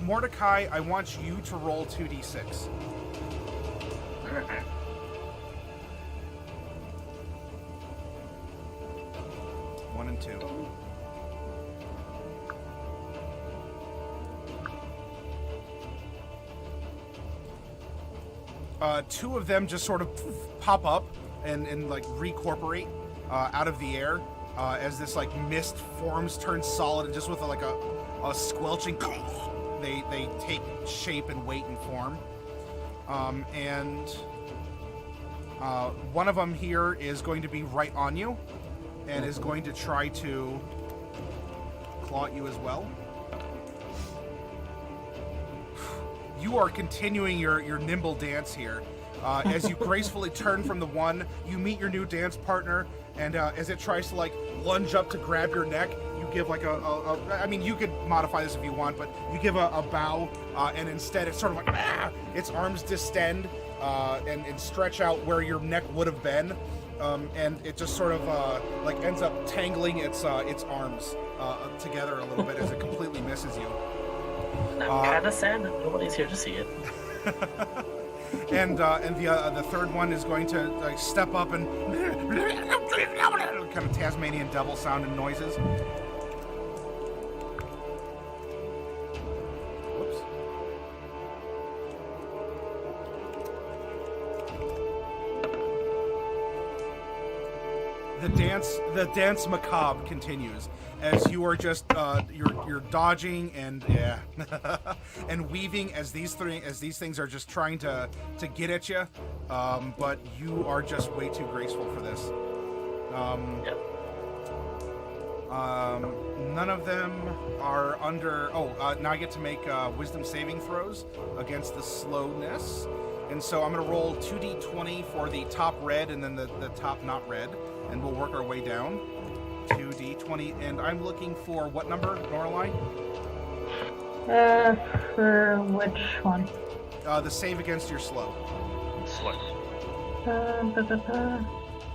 Mordecai, I want you to roll 2d6. Okay. One and two. Two of them just sort of pop up and like recorporate out of the air as this like mist forms, turns solid, and just with like a squelching, they take shape and weight and form. And one of them here is going to be right on you and is going to try to claw at you as well. You are continuing your nimble dance here. As you gracefully turn from the one, you meet your new dance partner, and as it tries to like lunge up to grab your neck, you give like I mean, you could modify this if you want, but you give a bow, and instead it's sort of like, its arms distend and stretch out where your neck would have been, and it just sort of like ends up tangling its arms together a little bit as it completely misses you. I'm kind of sad that nobody's here to see it. And the third one is going to like step up and kind of Tasmanian devil sounding noises. Whoops. The dance macabre continues as you are just you're dodging and and weaving as these things are just trying to get at you, but you are just way too graceful for this. Yep. None of them are under. Now I get to make wisdom saving throws against the slowness, and so I'm going to roll 2d20 for the top red and then the top not red, and we'll work our way down. 2d20, and I'm looking for what number, Noraline? For which one? The save against your slow. Slow.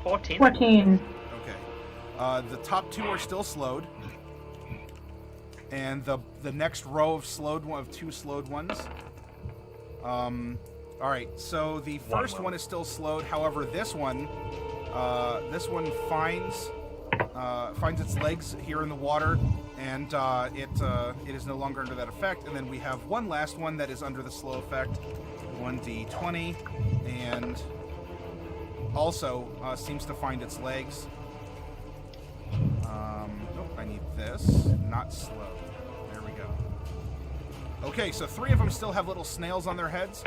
14. 14. Okay. The top two are still slowed, and the next row of two slowed ones. All right. So the first one is still slowed. However, this one finds its legs here in the water, and it is no longer under that effect. And then we have one last one that is under the slow effect, 1d20, and also seems to find its legs. I need this, not slow. There we go. Okay, so three of them still have little snails on their heads,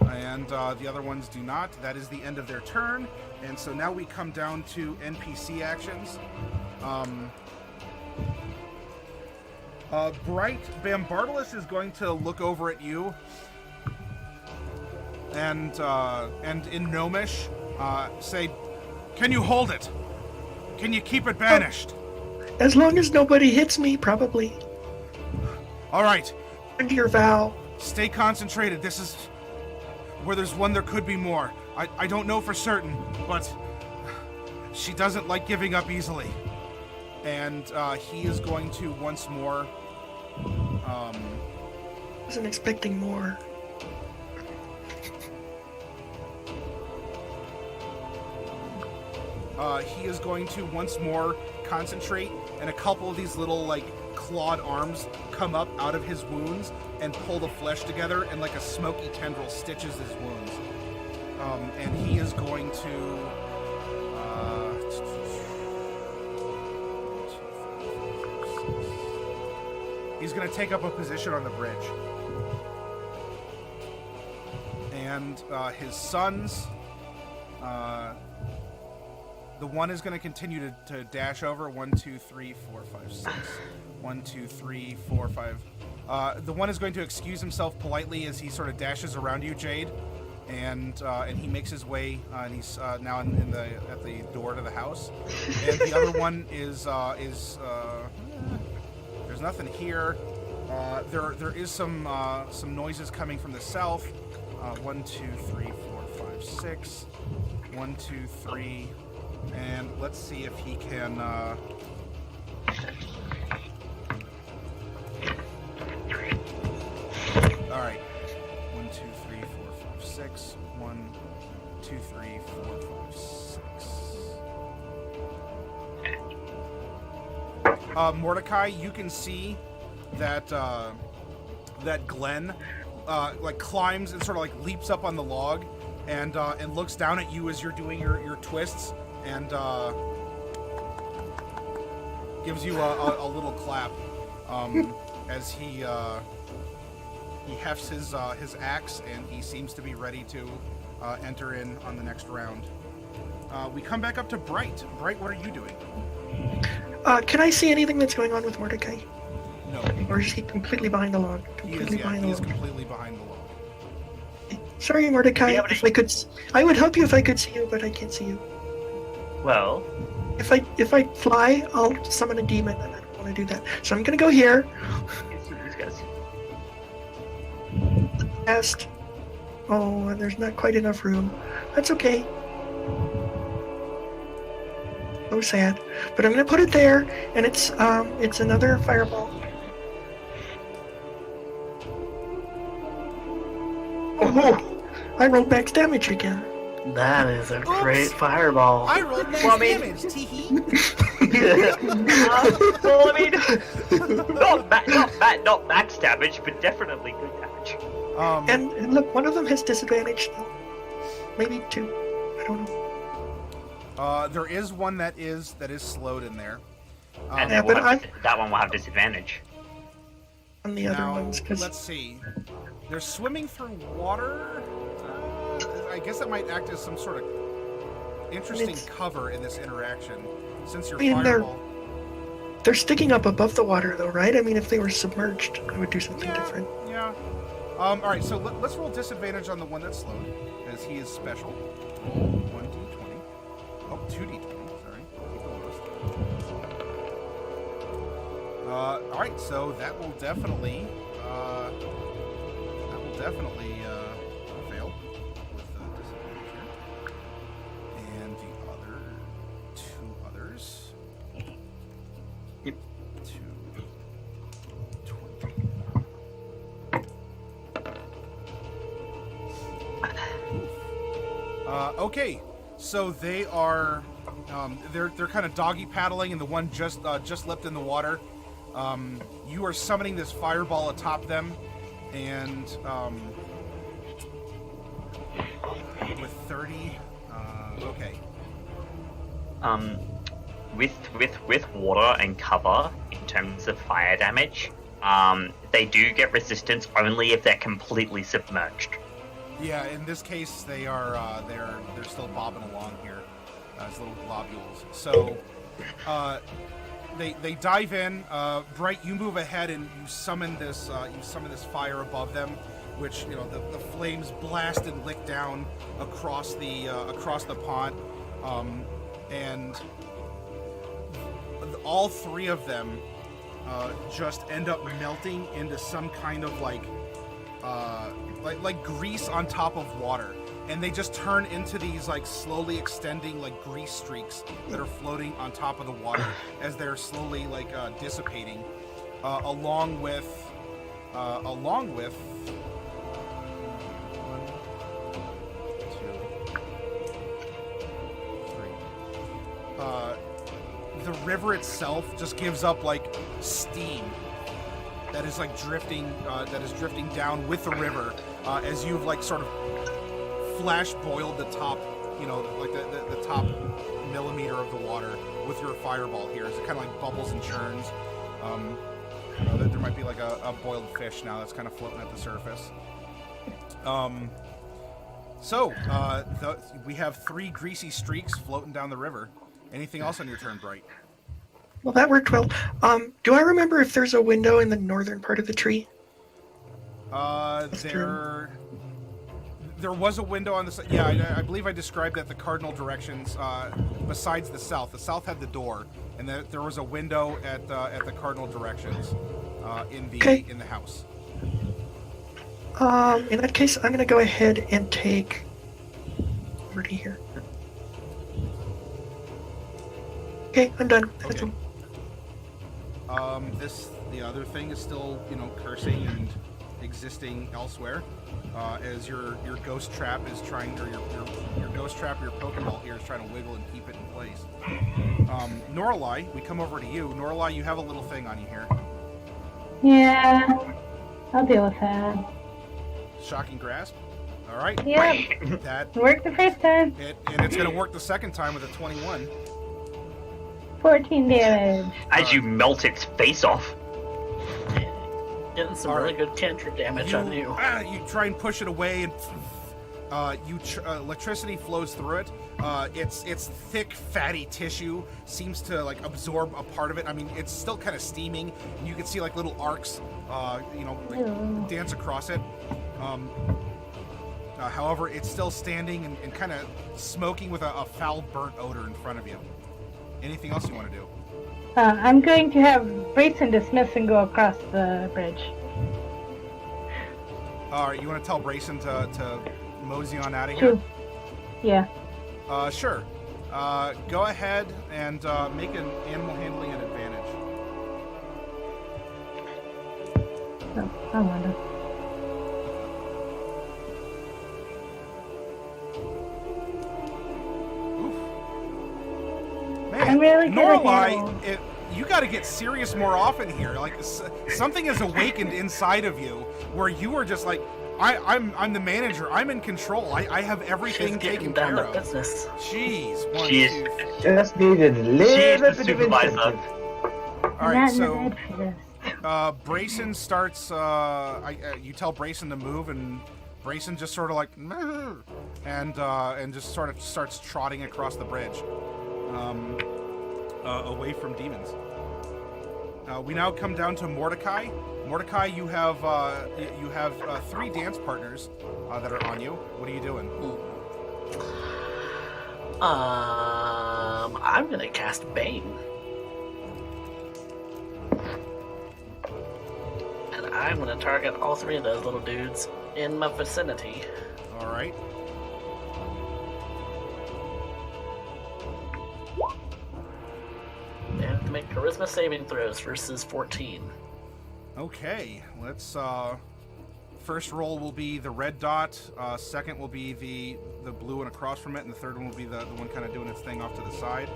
and the other ones do not. That is the end of their turn, and so now we come down to NPC actions. Bright Bambartilus is going to look over at you, and in Gnomish, say, "Can you hold it? Can you keep it banished?" As long as nobody hits me, probably. All right. Under your vow. Stay concentrated. This is where there's one, there could be more. I don't know for certain, but she doesn't like giving up easily. And he is going to once more... Wasn't expecting more. He is going to once more concentrate, and a couple of these little, like, clawed arms come up out of his wounds and pull the flesh together, and like a smoky tendril stitches his wounds. And he is going to... he's going to take up a position on the bridge. And his sons... the one is going to continue to dash over. 1, 2, 3, 4, 5, 6. 1, 2, 3, 4, 5. The one is going to excuse himself politely as he sort of dashes around you, Jade, and he makes his way. And he's now at the door to the house. And the other one is there's nothing here. There is some noises coming from the south. 1, 2, 3, 4, 5, 6. 1, 2, 3. And let's see if he can... 6. 1, 2, 3, 4, 5, 6. Mordecai, you can see that that Glenn like climbs and sort of like leaps up on the log and looks down at you as you're doing your twists and gives you a little clap as he hefts his axe and he seems to be ready to enter in on the next round. We come back up to Bright. Bright, what are you doing? Can I see anything that's going on with Mordecai? No. Or is he completely behind the log? He is completely behind the log. Sorry, Mordecai. Yeah, but if I could, I would help you if I could see you, but I can't see you. Well, If I fly, I'll summon a demon, and I don't want to do that. So I'm gonna go here. these guys. Cast. Oh, and there's not quite enough room. That's okay. So sad. But I'm gonna put it there, and it's another fireball. Oh, I rolled max damage again. That is a great Oops. fireball. I rolled max Well, I mean- damage, teehee. Well, I mean, not max damage, but definitely good damage. And look, one of them has disadvantage still. Maybe two. I don't know. There is one that is slowed in there. And Yeah, that, but that one will have disadvantage. On the other Now, ones, because let's see. They're swimming through water. I guess that might act as some sort of interesting It's- cover in this interaction, since your I mean, they're- fireball. they're sticking up above the water, though, right? I mean, if they were submerged, I would do something Yeah, different. yeah. All right, so let's roll disadvantage on the one that's slowed, as he is special. 1d20. Oh, 2d20. Sorry. Keep the lowest. All right, so that will definitely fail with the disadvantage here. And the other two others. Yep. 2d20. Okay, so they are they're kind of doggy paddling, and the one just leapt in the water. You are summoning this fireball atop them, and with 30, okay. With water and cover in terms of fire damage, they do get resistance only if they're completely submerged. Yeah, in this case, they are they're still bobbing along here as little globules. So they dive in. Bright, you move ahead and you summon this fire above them, which the flames blast and lick down across the pond, and all three of them just end up melting into some kind of like grease on top of water, and they just turn into these like slowly extending like grease streaks that are floating on top of the water as they're slowly like dissipating, along with 1, 2, 3. The river itself just gives up like steam that is like drifting down with the river as you've like sort of flash boiled the top, like the top millimeter of the water with your fireball here as it kind of like bubbles and churns. There might be like a boiled fish now that's kind of floating at the surface. We have 3 greasy streaks floating down the river. Anything else on your turn, Bright? Well, that worked well. Do I remember if there's a window in the northern part of the tree? There was a window on the side. Yeah, I believe I described that the cardinal directions. Besides the south had the door, and there was a window at the cardinal directions in the house. In that case, I'm gonna go ahead and take liberty here. Okay, I'm done. That's Okay. all. The other thing is still, cursing and existing elsewhere. As your ghost trap is trying, or your ghost trap, your Pokeball here is trying to wiggle and keep it in place. Norlai, we come over to you. Norlai, you have a little thing on you here. Yeah, I'll deal with that. Shocking Grasp. All right. Yep. That Worked the first time. and it's going to work the second time with a 21. 14 damage. As you melt its face off. Getting some All really right. good cantrip damage on you. You try and push it away, and electricity flows through it. Its thick, fatty tissue seems to like absorb a part of it. I mean, it's still kind of steaming, and you can see like little arcs, dance across it. However, it's still standing and kind of smoking with a foul, burnt odor in front of you. Anything else you want to do? I'm going to have Brayson dismiss and go across the bridge. All right, you want to tell Brayson to mosey on out of here? True. Yeah. Sure. Go ahead and make an animal handling an advantage. Oh, I wonder. Man, I'm really good at Norlai, animals. you got to get serious more often here. Like something has awakened inside of you where you are just like, I'm the manager. I'm in control. I have everything She's taken getting down care to of. business. Jeez, one, She is- two. Just needed a She little is the bit of supervisor. incentive. All I'm right, not in so the bed for this. Brayson starts. You tell Brayson to move, and Brayson just sort of like, "Meh," and just sort of starts trotting across the bridge, away from demons. We now come down to Mordecai. Mordecai, you have 3 dance partners that are on you. What are you doing? I'm gonna cast Bane. And I'm gonna target all 3 of those little dudes in my vicinity. All right. They have to make charisma saving throws versus 14. Okay, let's. First roll will be the red dot. Second will be the blue one across from it, and the third one will be the one kind of doing its thing off to the side.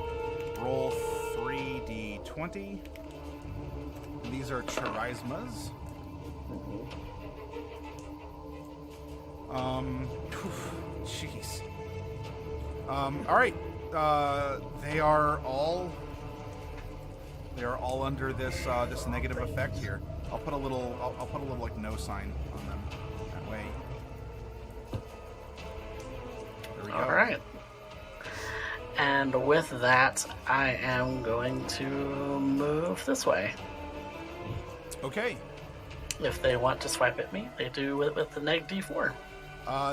Roll 3d20. These are charismas. Jeez. All right. They are all under this this negative effect here. I'll put a little like no sign on them that way. There we go. Alright. And with that, I am going to move this way. Okay. If they want to swipe at me, they do with the neg d4.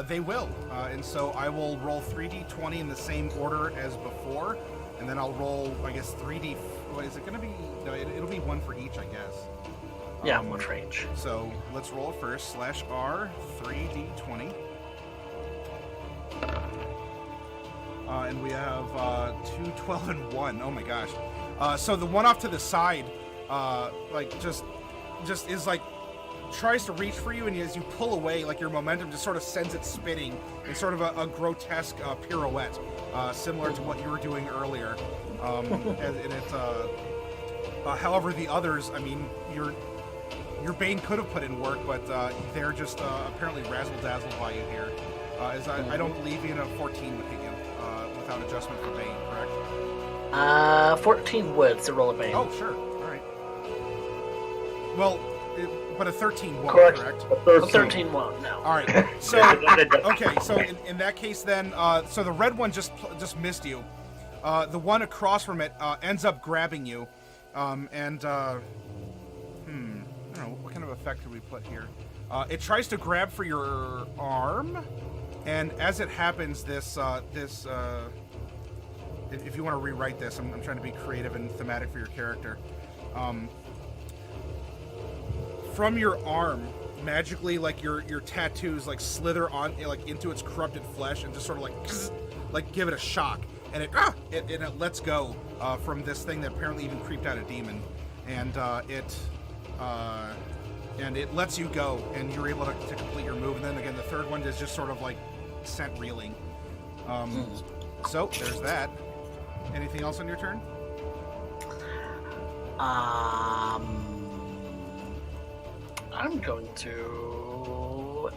They will, and so I will roll 3d20 in the same order as before, and then I'll roll, I guess, 3d. What is it going to be? No, it'll be 1 for each, I guess. Yeah, one for each. So let's roll first. /R 3d20. And we have 2, 12, and 1. Oh my gosh. So the one off to the side, like just is like tries to reach for you, and as you pull away, like your momentum just sort of sends it spinning in sort of a grotesque pirouette, similar to what you were doing earlier. And it. However, the others, I mean, your Bane could have put in work, but they're just apparently razzle-dazzled by you here. As I don't believe even a 14 would hit you without adjustment for Bane, correct? 14 would, so roll a Bane. Oh, sure. All right. Well, but a 13 won't, Correct. correct? A 13 won't, no. All right. So, okay. So in that case, then, so the red one just missed you. The one across from it ends up grabbing you, and I don't know what kind of effect did we put here. It tries to grab for your arm, and as it happens, if you want to rewrite this, I'm trying to be creative and thematic for your character. From your arm, magically, like your tattoos like slither on like into its corrupted flesh and just sort of like give it a shock, and it lets go from this thing that apparently even creeped out a demon, and it and it lets you go, and you're able to complete your move. And then again, the third one is just sort of like sent reeling. So there's that. Anything else on your turn? I'm going to.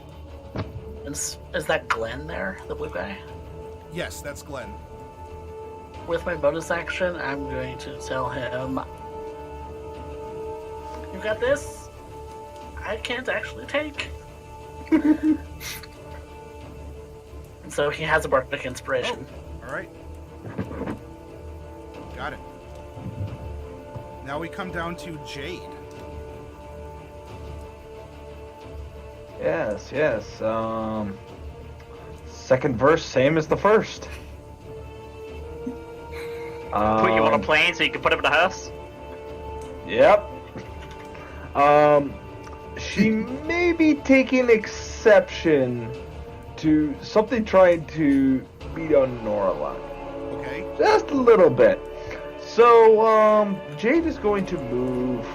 Is that Glenn there, the blue guy? Yes, that's Glenn. With my bonus action, I'm going to tell him, "You got this. I can't actually take." And so he has a bardic inspiration. Oh, all right. Got it. Now we come down to Jade. Yes. Second verse, same as the first. Put you on a plane so you can put him in a hearse? Yep. She may be taking exception to something trying to beat on Norla. Okay. Just a little bit. So, Jade is going to move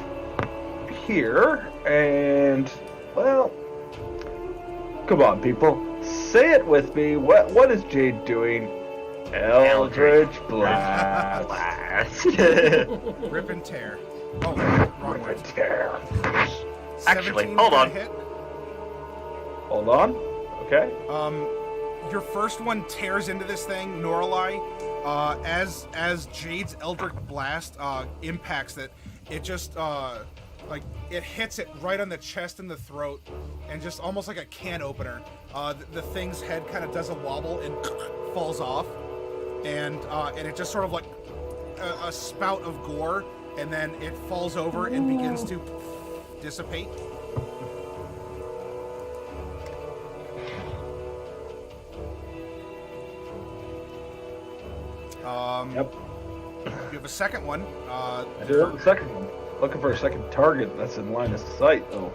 here, and, well, come on, people. Say it with me. What is Jade doing? Eldritch Blast. Rip and tear. Oh, wrong way. Tear. Actually, 17's hold gonna on. hit. Hold on. Okay. Your first one tears into this thing, Norlai. As Jade's Eldritch Blast impacts it, it just like it hits it right on the chest and the throat, and just almost like a can opener. The thing's head kind of does a wobble and falls off, and it just sort of like a spout of gore, and then it falls over and begins to dissipate. Yep. You have a second one. I do have the second one. Looking for a second target that's in line of sight, though.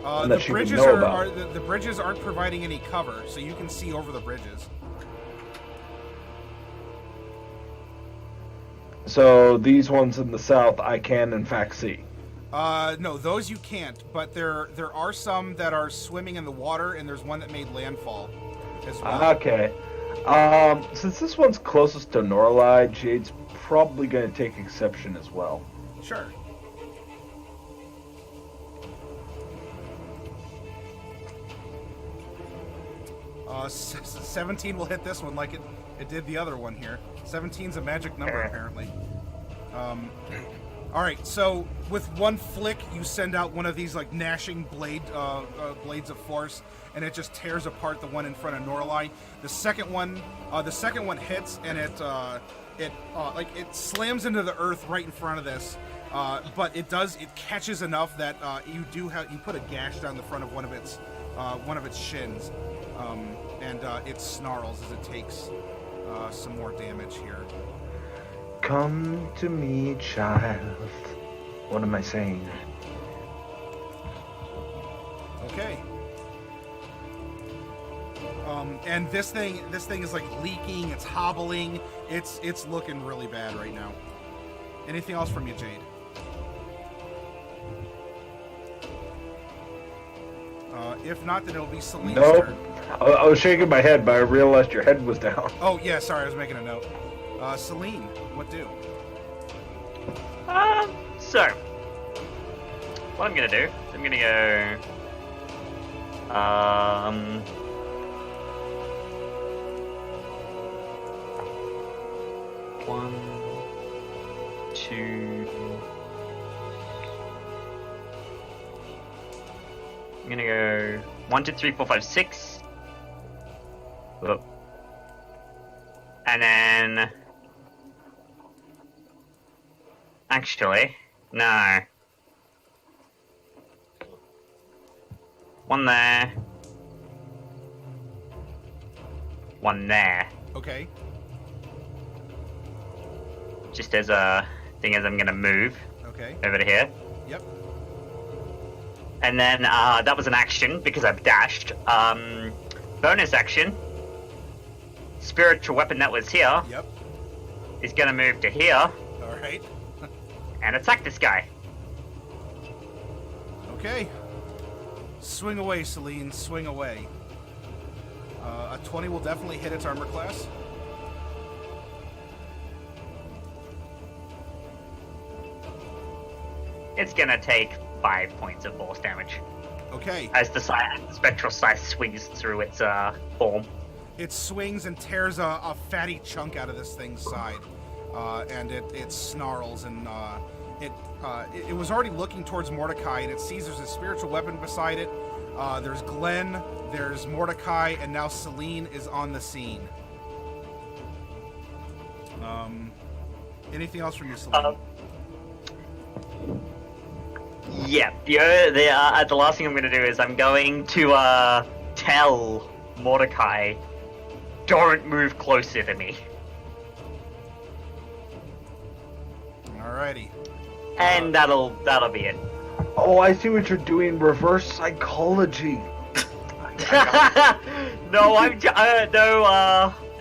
And The that she would bridges know are about. the bridges aren't providing any cover, so you can see over the bridges. So these ones in the south, I can in fact see. No, those you can't. But there are some that are swimming in the water, and there's one that made landfall as well. Okay. Since this one's closest to Norlai, Jade's probably going to take exception as well. Sure. Uh, 17 will hit this one like it did the other one here. 17's a magic number, apparently. All right, so with one flick, you send out one of these like gnashing blades of force, and it just tears apart the one in front of Norlai. The second one hits, and it slams into the earth right in front of this. But it catches enough that you put a gash down the front of one of its shins, and it snarls as it takes some more damage here. Come to me, child. What am I saying? Okay. And this thing is like leaking. It's hobbling. It's looking really bad right now. Anything else from you, Jade? If not, then it'll be Celine's Nope. turn. I was shaking my head, but I realized your head was down. Oh yeah, sorry, I was making a note. Celine, what do? So, what I'm gonna do, I'm gonna go, 1, 2, I'm gonna go 1, 2, 3, 4, 5, 6. Whoop. And then, actually, no. One there. One there. Okay. Just as a thing as I'm gonna move Okay. over to here. Yep. And then that was an action because I've dashed. Bonus action. Spiritual weapon that was here Yep. is gonna move to here All right. and attack this guy. Okay. Swing away, Celine. Swing away. A 20 will definitely hit its armor class. It's gonna take 5 points of force damage Okay. as the spectral scythe swings through its form. It swings and tears a fatty chunk out of this thing's side, and it snarls and it was already looking towards Mordecai, and it sees there's a spiritual weapon beside it. There's Glenn, there's Mordecai, and now Celine is on the scene. Anything else from you, Celine? Yeah, the last thing I'm going to do is I'm going to tell Mordecai, don't move closer to me. Alrighty. And that'll be it. Oh, I see what you're doing. Reverse psychology. No,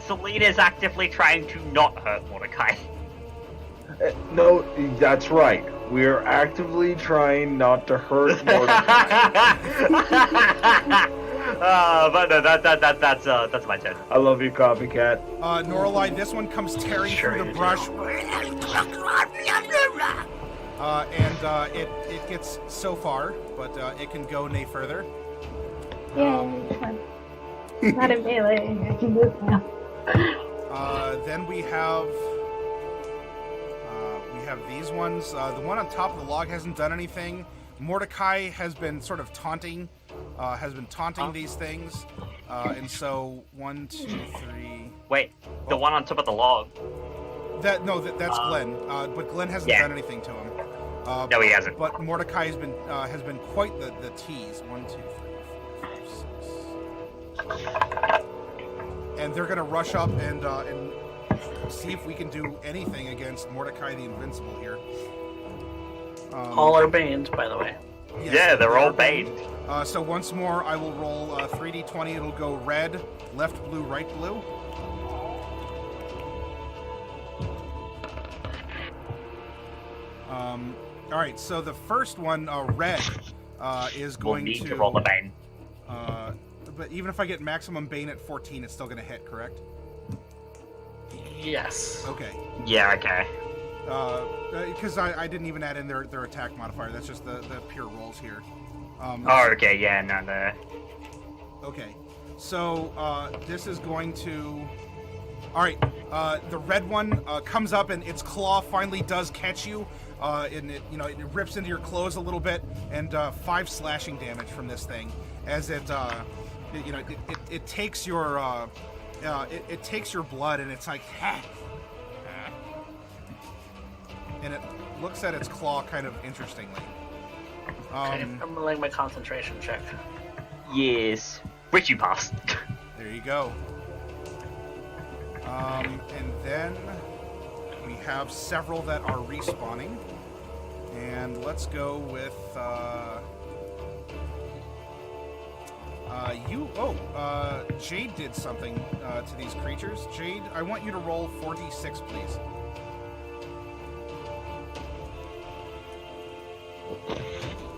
Celine is actively trying to not hurt Mordecai. No, that's right. We're actively trying not to hurt Mordecai. But no, that's my turn. I love you, copycat. Norlai, this one comes tearing through the brush. It gets so far, but it can go no further. Yay, fun. Not in melee, I can move now. Then we have these ones. The one on top of the log hasn't done anything. Mordecai has been sort of taunting these things, and so 1, 2, 3. Wait, the one on top of the log. That's Glenn, but Glenn hasn't done anything to him. No, he hasn't. But Mordecai has been quite the tease. 1, 2, 3, 4, 5, 6. And they're gonna rush up and see if we can do anything against Mordecai the Invincible here. All are banned, by the way. Yes, Yeah, they're all banned. So once more, I will roll 3d20. It'll go red, left blue, right blue. All right. So the first one, red, is We'll going need to roll the bane. But even if I get maximum bane at 14, it's still going to hit, correct? Yes. Okay. Yeah, okay. Because I didn't even add in their attack modifier. That's just the pure rolls here. Oh, okay, yeah, no. Okay. So this is going to. All right. The red one comes up and its claw finally does catch you. And it rips into your clothes a little bit, and 5 slashing damage from this thing as it takes your it takes your blood, and it's like, and it looks at its claw kind of interestingly. Okay, I'm rolling my concentration check. Yes. Which you passed. There you go. And then we have several that are respawning, and let's go with you. Jade did something to these creatures. Jade, I want you to roll 4d6, please.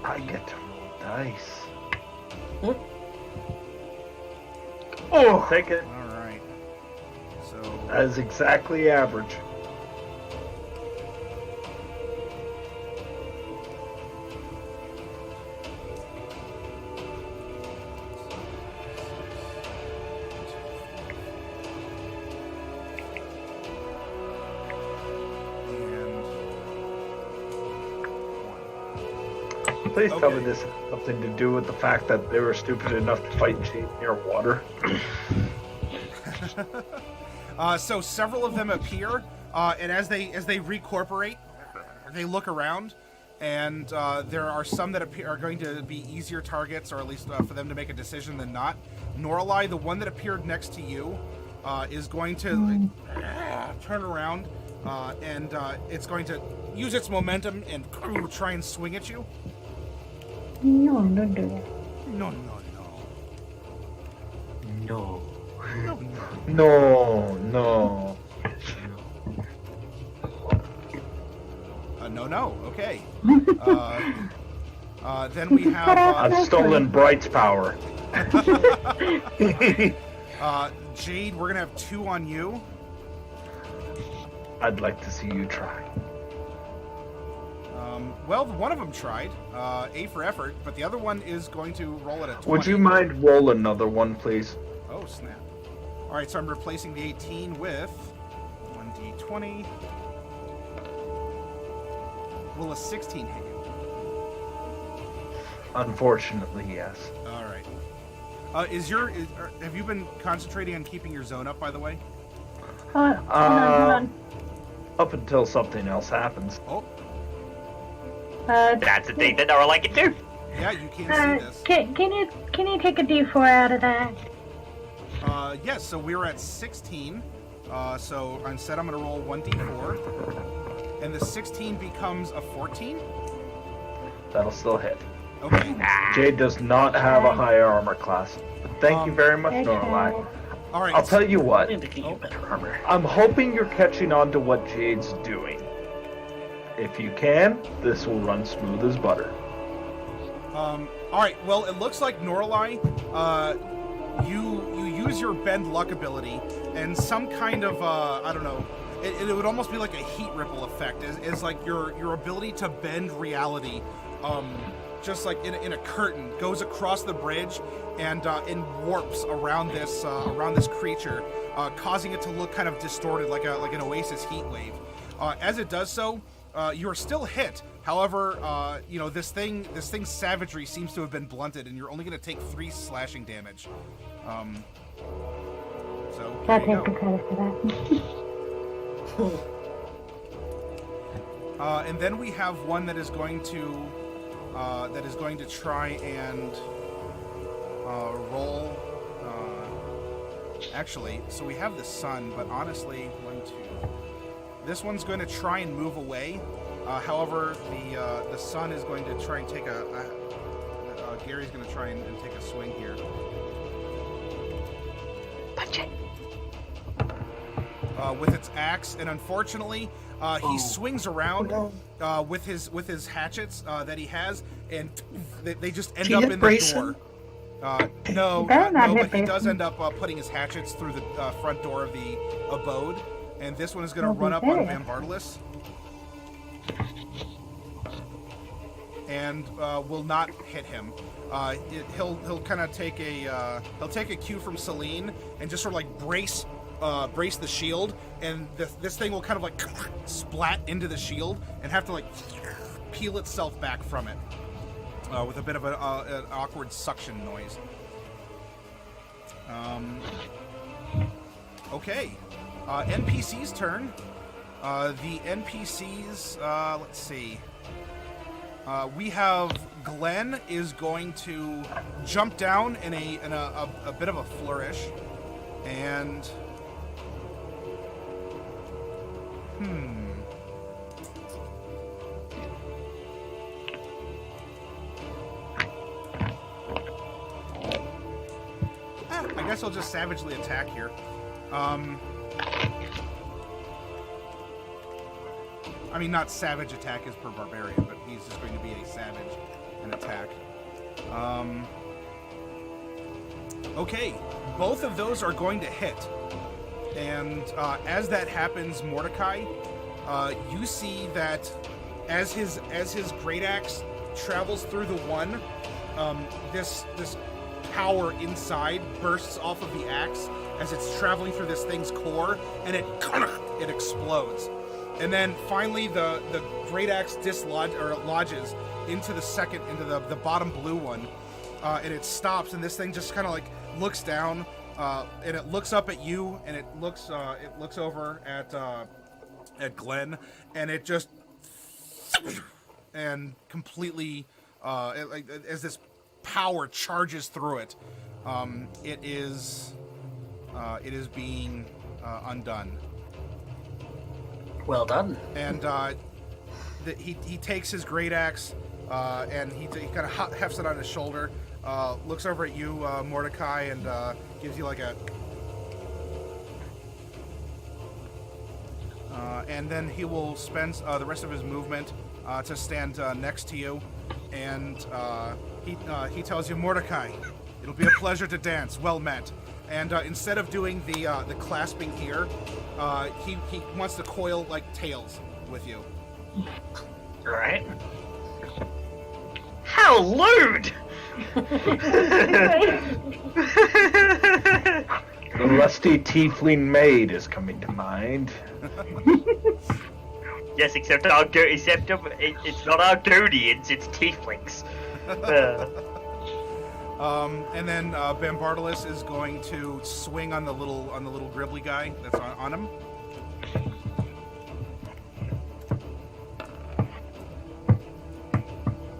I get to roll dice. Oh, take it. All right. So That is exactly average. Please tell me this has something to do with the fact that they were stupid enough to fight Jade near water. So several of them appear, and as they recorporate, they look around, and there are some that are going to be easier targets, or at least for them to make a decision than not. Norlai, the one that appeared next to you, is going to turn around, and it's going to use its momentum and try and swing at you. No, don't do that. No. No. No. Okay. Then we have I've stolen Bright's power. Jade. We're gonna have 2 on you. I'd like to see you try. Well, one of them tried. A for effort, but the other one is going to roll at a 20. Would you mind roll another one, please? Oh, snap. All right, so I'm replacing the 18 with 1d20. Will a 16 hit you? Unfortunately, yes. All right. Have you been concentrating on keeping your zone up, by the way? Hold on. Up until something else happens. Oh, That's a thing that Nora like it too. yeah, you can't see this. Can you take a D4 out of that? Yes, so we're at 16. So instead I'm going to roll 1d4. And the 16 becomes a 14? That'll still hit. Okay. Jade does not have a higher armor class. But thank you very much, Okay. Norlai. All right. I'll tell you I what. need to get you better armor. I'm hoping you're catching on to what Jade's doing. If you can, this will run smooth as butter. All right. Well, it looks like Norlai, you use your bend luck ability and some kind of I don't know. It would almost be like a heat ripple effect. Is like your ability to bend reality, just like in a curtain, goes across the bridge and warps around this creature, causing it to look kind of distorted, like an Oasis heat wave. As it does so, you are still hit. However, this thing's savagery seems to have been blunted, and you're only going to take 3 slashing damage. So I'll there you take the go. credit for that. And then we have one that is going to try and roll. Actually, so we have the sun, but honestly, 1, 2. This one's going to try and move away. However, the sun is going to try and take Gary's going to try and take a swing here. Punch it. With its axe, and unfortunately, he swings around with his hatchets that he has, and they just end up in the Brayson? door. No, Better not hit but he does Brayson. end up putting his hatchets through the front door of the abode, and this one is going to Oh, run up on okay. Bambartilus, and will not hit him. He'll kind of take a cue from Celine and just sort of like brace the shield, and this thing will kind of like splat into the shield and have to like peel itself back from it with a bit of an awkward suction noise. Okay, NPC's turn. The NPCs, let's see. We have Glenn is going to jump down in a bit of a flourish, and I guess I'll just savagely attack here. I mean, not savage attack as per barbarian, but he's just going to be a savage and attack. Okay, both of those are going to hit. And as that happens, Mordecai, you see that as his great axe travels through the one, this power inside bursts off of the axe as it's traveling through this thing's core, and it explodes. And then finally, the great axe lodges into the bottom blue one, and it stops. And this thing just kind of like looks down, and it looks up at you, and it looks over at Glenn, and it just and completely as this power charges through it, it is being undone. Well done. And he takes his great axe, and he kind of hefts it on his shoulder, looks over at you, Mordecai, and gives you like a. And then he will spend the rest of his movement to stand next to you, and he tells you, Mordecai, it'll be a pleasure to dance. Well met. And instead of doing the clasping here, he wants to coil like tails with you. Right. How lewd! The lusty tiefling maid is coming to mind. Yes, except it's not Argonians, it's tieflings. And then Bambartilus is going to swing on the little gribbly guy that's on him.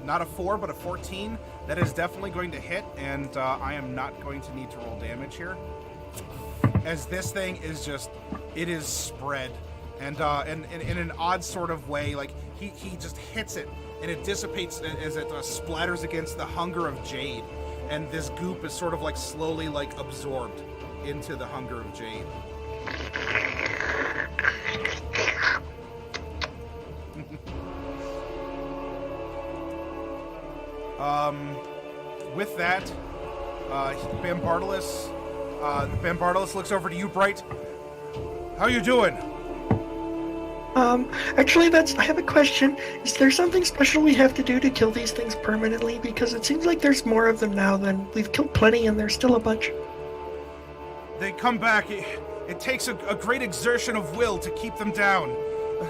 Not a 4, but a 14. That is definitely going to hit, and I am not going to need to roll damage here. As this thing is it is spread. And in an odd sort of way, like, he just hits it, and it dissipates as it splatters against the hunger of jade. And this goop is sort of like slowly like absorbed into the hunger of jade. With that, Bambartilus looks over to you, Bright. How you doing? Actually, I have a question. Is there something special we have to do to kill these things permanently? Because it seems like there's more of them now than we've killed plenty, and there's still a bunch. They come back. It takes a great exertion of will to keep them down.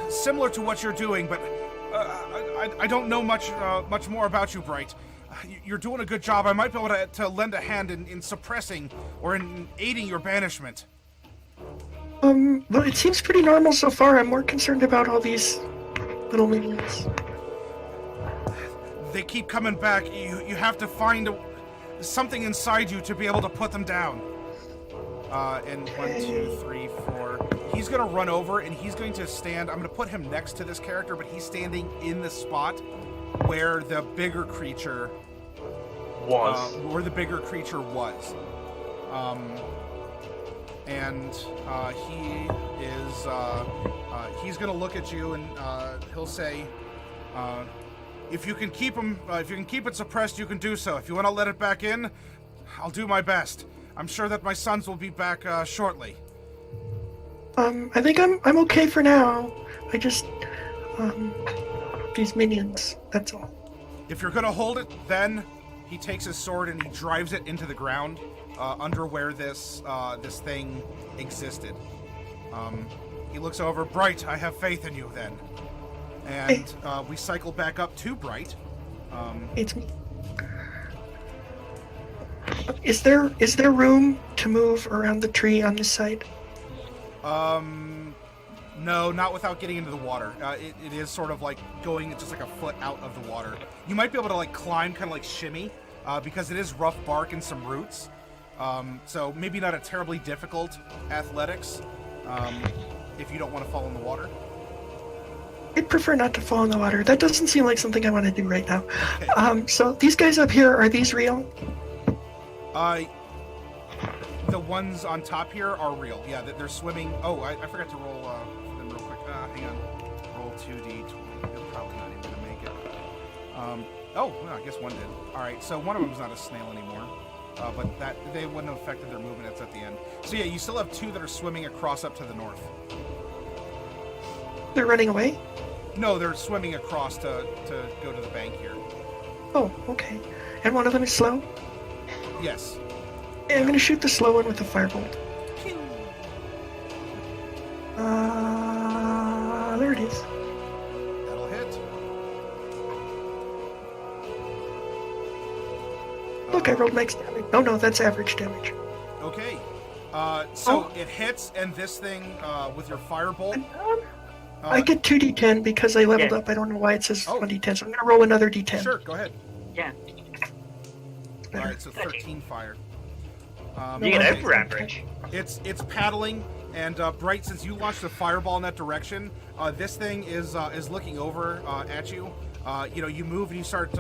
Similar to what you're doing, but I don't know much more about you, Bright. You're doing a good job. I might be able to lend a hand in suppressing or in aiding your banishment. Well, it seems pretty normal so far. I'm more concerned about all these little minions. They keep coming back. You have to find something inside you to be able to put them down. And 1, 2, 3, 4. He's going to run over, and he's going to stand. I'm going to put him next to this character, but he's standing in the spot where the bigger creature was. And he's gonna look at you, and he'll say, if you can keep it suppressed, you can do so. If you want to let it back in, I'll do my best. I'm sure that my sons will be back shortly. I think I'm okay for now. I just these minions, that's all. If you're gonna hold it, then he takes his sword and he drives it into the ground under where this thing existed. He looks over. Bright, I have faith in you then. And we cycle back up to Bright. It's me. Is there room to move around the tree on this side? No, not without getting into the water. It is sort of like going just like a foot out of the water. You might be able to like climb, kind of like shimmy, because it is rough bark and some roots. So maybe not a terribly difficult athletics, if you don't want to fall in the water. I'd prefer not to fall in the water. That doesn't seem like something I want to do right now. Okay. So these guys up here, are these real? The ones on top here are real. Yeah, they're swimming. Oh, I forgot to roll them real quick. Hang on. Roll 2d20. They're probably not even gonna make it. Oh, well, I guess one did. All right, so one of them's not a snail anymore. But that they wouldn't have affected their movement. It's at the end. So yeah, you still have 2 that are swimming across up to the north. They're running away? No, they're swimming across to go to the bank here. Oh, okay. And one of them is slow? Yes. Yeah, I'm gonna shoot the slow one with a firebolt. There it is. That'll hit. Look, I rolled max damage. Oh no, that's average damage. Okay. So it hits, and this thing with your firebolt. I get 2d10 because I leveled Yeah. up. I don't know why it says 1d10, so I'm gonna roll another d10. Sure, go ahead. Yeah. All right, so 13 fire. You get okay. over average. It's paddling, and Bright, since you launched a fireball in that direction, this thing is looking over at you. You move and you start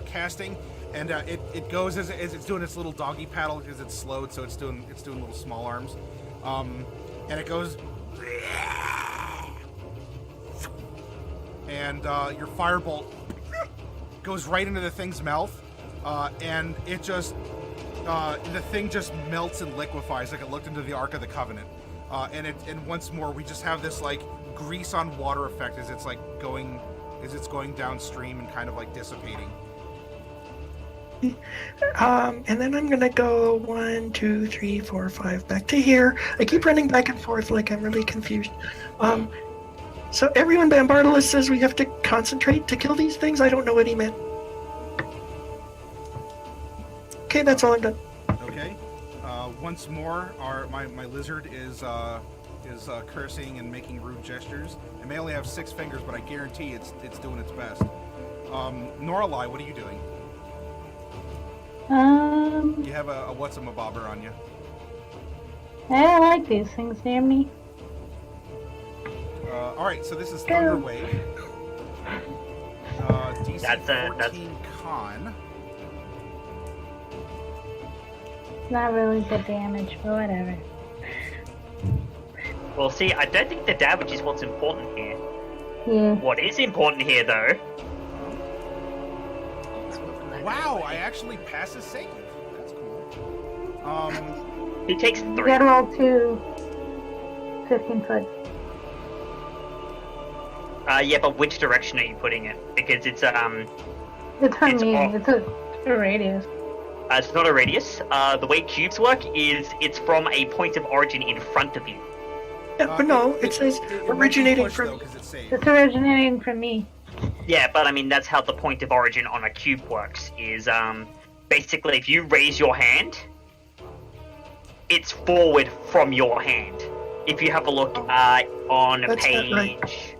casting, and it goes as it's doing its little doggy paddle because it's slowed, so it's doing little small arms, and it goes, and your firebolt goes right into the thing's mouth, and it just the thing just melts and liquefies like it looked into the Ark of the Covenant. And once more we just have this like grease on water effect as it's going downstream and kind of like dissipating. And then I'm gonna go 1, 2, 3, 4, 5 back to here. I keep running back and forth like I'm really confused. So everyone, Bambartilus says we have to concentrate to kill these things. I don't know what he meant. Okay, that's all I'm done. Okay. Once more, my lizard is cursing and making rude gestures. It may only have 6 fingers, but I guarantee it's doing its best. Noralai, what are you doing? You have a what's-a-mabobber on you. I like these things, damn me. Alright, so this is Thunder Wave. DC That's 14 con. It's not really good damage, but whatever. Well, see, I don't think the damage is what's important here. Yeah. What is important here, though? Wow, I actually pass a save. That's cool. He takes You 3. gotta roll 2 15 foot. Yeah, but which direction are you putting it? Because it's It's from It's me. off. It's a radius. it's not a radius. The way cubes work is it's from a point of origin in front of you. Yeah, but no, it says won't be originating pushed, from. though, 'cause it's saved. It's originating from me. Yeah, but I mean that's how the point of origin on a cube works. Is basically if you raise your hand, it's forward from your hand. If you have a look on That's page, not right.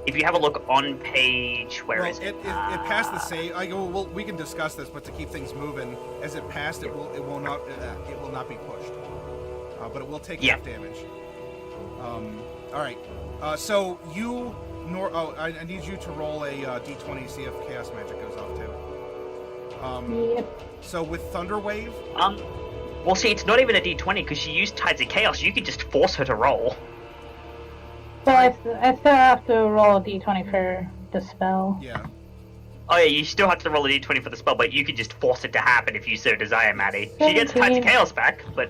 if you have a look on page, where is it passed the save. Well, we can discuss this, but to keep things moving, as it passed, it will not be pushed, but it will take half damage. All right. So you, I need you to roll a d20, see if chaos magic goes off too. Yep. So with Thunder Wave, well, see, it's not even a d20 because she used Tides of Chaos. You can just force her to roll. So I still have to roll a d20 for the spell. yeah. Oh yeah, you still have to roll a d20 for the spell, but you can just force it to happen if you so desire, Maddie. She gets Tides of 17. Chaos back, but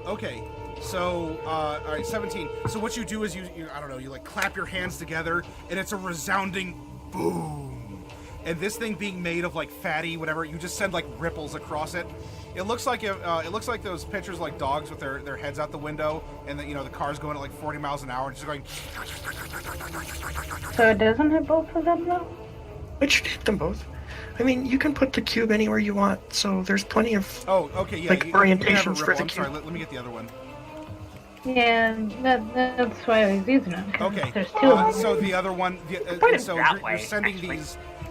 Okay. So, all right, 17. So what you do is you I don't know, you like clap your hands together, and it's a resounding boom. And this thing being made of like fatty, whatever, you just send like ripples across it. It looks like those pictures like dogs with their heads out the window, and the car's going at like 40 miles an hour, and just going. So it doesn't hit both of them though? It should hit them both. I mean, you can put the cube anywhere you want, so there's plenty of. Oh, okay, yeah. Like you can have a orientations for ripple. the I'm sorry. cube. Let me get the other one. Yeah, that's why I was using them. 'cause Okay. There's 2 of them. So the other one, Put it so that you're way, sending actually.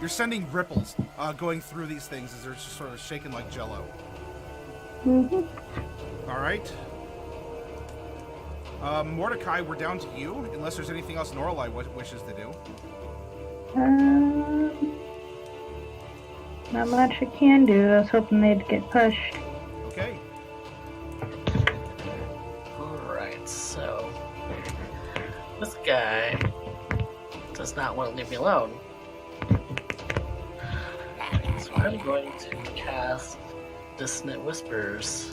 you're sending ripples going through these things as they're just sort of shaking like Jello. Mhm. All right. Mordecai, we're down to you, unless there's anything else Noralai wishes to do. Not much I can do. I was hoping they'd get pushed. Okay. Alright, so this guy does not want to leave me alone. So I'm going to cast Dissonant Whispers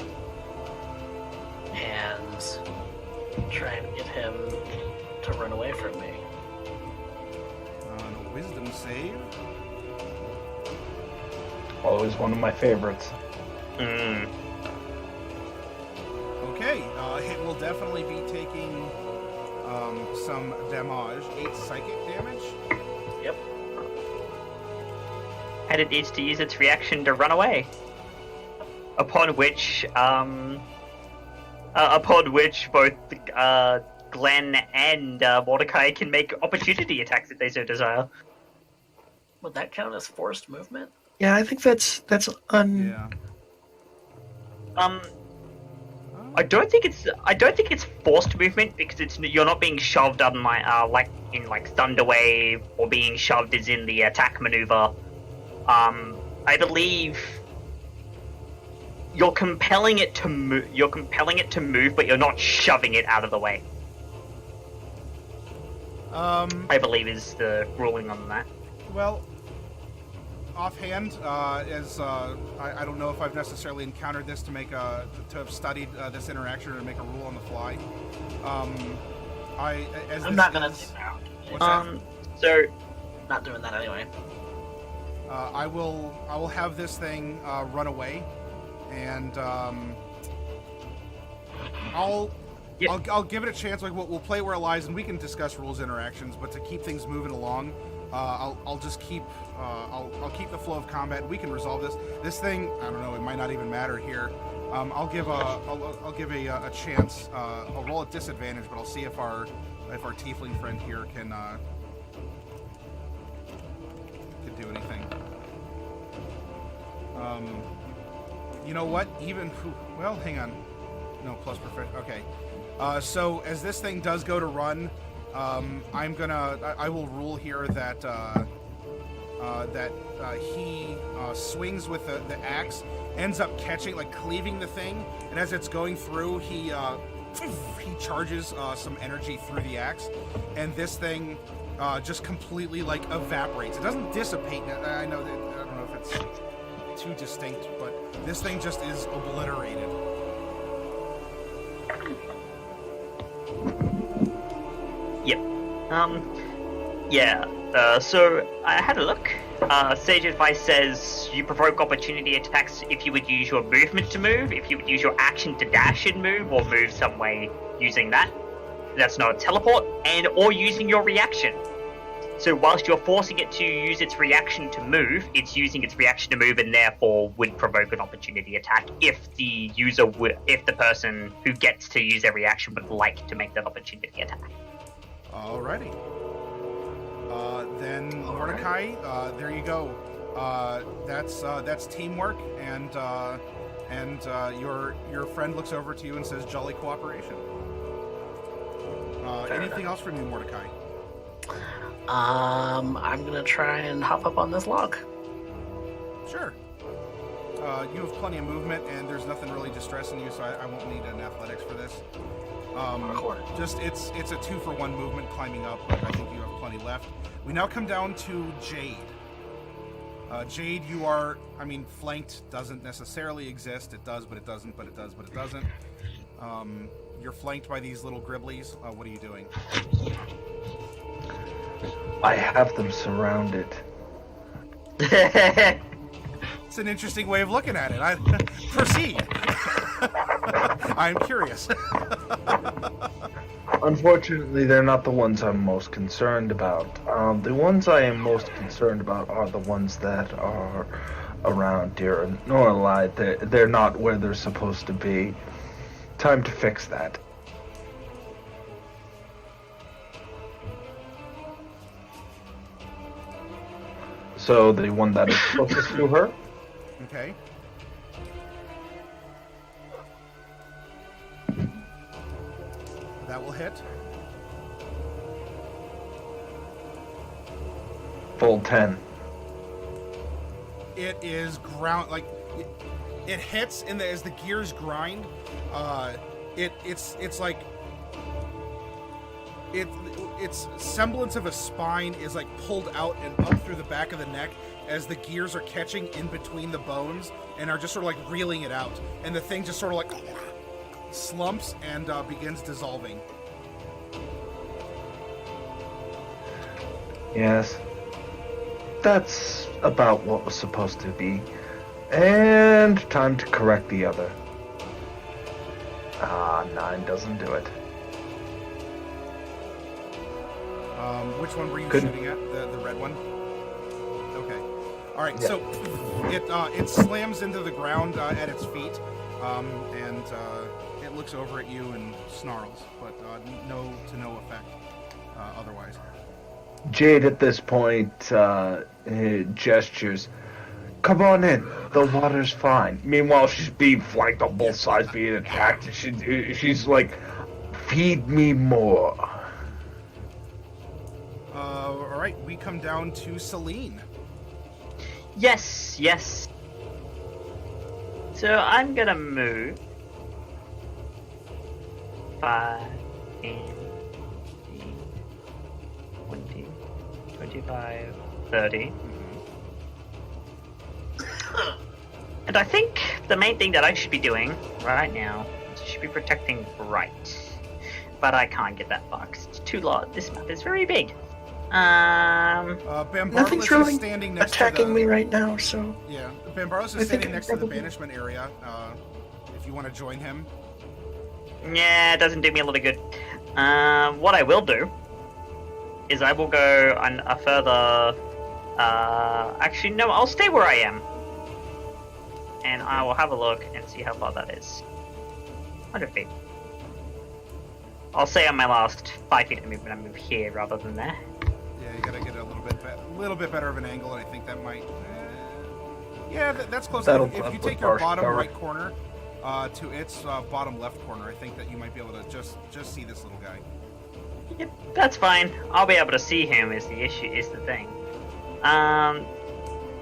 and try and get him to run away from me. On a wisdom save. Always one of my favorites. Okay. It will definitely be taking some damage. 8 psychic damage. Yep. and it needs to use its reaction to run away. Upon which both Glenn and Mordecai can make opportunity attacks if they so desire. Would that count as forced movement? Yeah, I think that's Yeah. I don't think it's forced movement because you're not being shoved on like Thunder Wave, or being shoved as in the attack maneuver. I believe you're compelling it to move. You're compelling it to move, but you're not shoving it out of the way. I believe is the ruling on that. Well, offhand, as I don't know if I've necessarily encountered this to have studied this interaction or to make a rule on the fly. I'm not gonna take that. What's that? So Not doing that anyway. I will have this thing run away, and I'll give it a chance. Like we'll play where it lies, and we can discuss rules interactions. But to keep things moving along, I'll just keep I'll keep the flow of combat. We can resolve this. This thing, I don't know. It might not even matter here. I'll give a chance. I'll roll at disadvantage, but I'll see if our tiefling friend here can do anything. You know what? Well, hang on. No, plus perfect. Okay. So as this thing does go to run, I will rule here that he swings with the axe, ends up catching, like cleaving the thing, and as it's going through, he charges some energy through the axe, and this thing just completely like evaporates. It doesn't dissipate. I know that I don't know if it's too distinct, but this thing just is obliterated. Yep. Yeah. So I had a look. Sage advice says you provoke opportunity attacks if you would use your movement to move, if you would use your action to dash and move, or move some way using that. That's not a teleport, or using your reaction. So whilst you're forcing it to use its reaction to move, it's using its reaction to move, and therefore would provoke an opportunity attack if the person who gets to use their reaction would like to make that opportunity attack. Alrighty. Then Mordecai, there you go. That's teamwork, and your friend looks over to you and says, "Jolly cooperation." Anything else from you, Mordecai? I'm gonna try and hop up on this log. Sure. You have plenty of movement, and there's nothing really distressing you, so I won't need an athletics for this. Just it's a 2-for-1 movement climbing up, but I think you have plenty left. We now come down to Jade. Jade, you are, flanked doesn't necessarily exist. It does, but it doesn't, but it does, but it doesn't. You're flanked by these little griblies. What are you doing? I have them surrounded. It's an interesting way of looking at it. Proceed. I'm curious. Unfortunately, they're not the ones I'm most concerned about. The ones I am most concerned about are the ones that are around here. Nor a lie, they're not where they're supposed to be. Time to fix that. So the one that is closest to her. Okay. That will hit. Full 10. It is ground it hits as the gears grind. It's like its semblance of a spine is like pulled out and up through the back of the neck as the gears are catching in between the bones and are just sort of like reeling it out, and the thing just sort of like slumps and begins dissolving. Yes. That's about what was supposed to be. And time to correct the other. 9 doesn't do it. Which one were you shooting at? The red one? Okay. Alright, yeah. So it slams into the ground at its feet, and it looks over at you and snarls, but to no effect otherwise. Jade at this point gestures, "Come on in, the water's fine." Meanwhile, she's being flanked on both sides, being attacked. She's like, "Feed me more." Alright, we come down to Celine. Yes. So I'm gonna move 5, 10, 20, 25, 30. And I think the main thing that I should be doing right now is I should be protecting right. But I can't get that far 'cause it's too large. This map is very big. Nothing's Bambartilus really is standing next attacking to the... me right now, so... Yeah, Bambartilus I is think standing I next to the probably- banishment area, if you want to join him. Yeah, it doesn't do me a lot of good. What I will do is I will go on a further... actually, no, I'll stay where I am. And I will have a look and see how far that is. 100 feet. I'll say on my last 5 feet of movement, I move here rather than there. Yeah, you gotta get a little bit better of an angle, and I think that might... yeah, that's close. That'll If help you with take your partial bottom cover. right corner to its bottom left corner, I think that you might be able to just see this little guy. Yep, that's fine. I'll be able to see him is the issue, is the thing.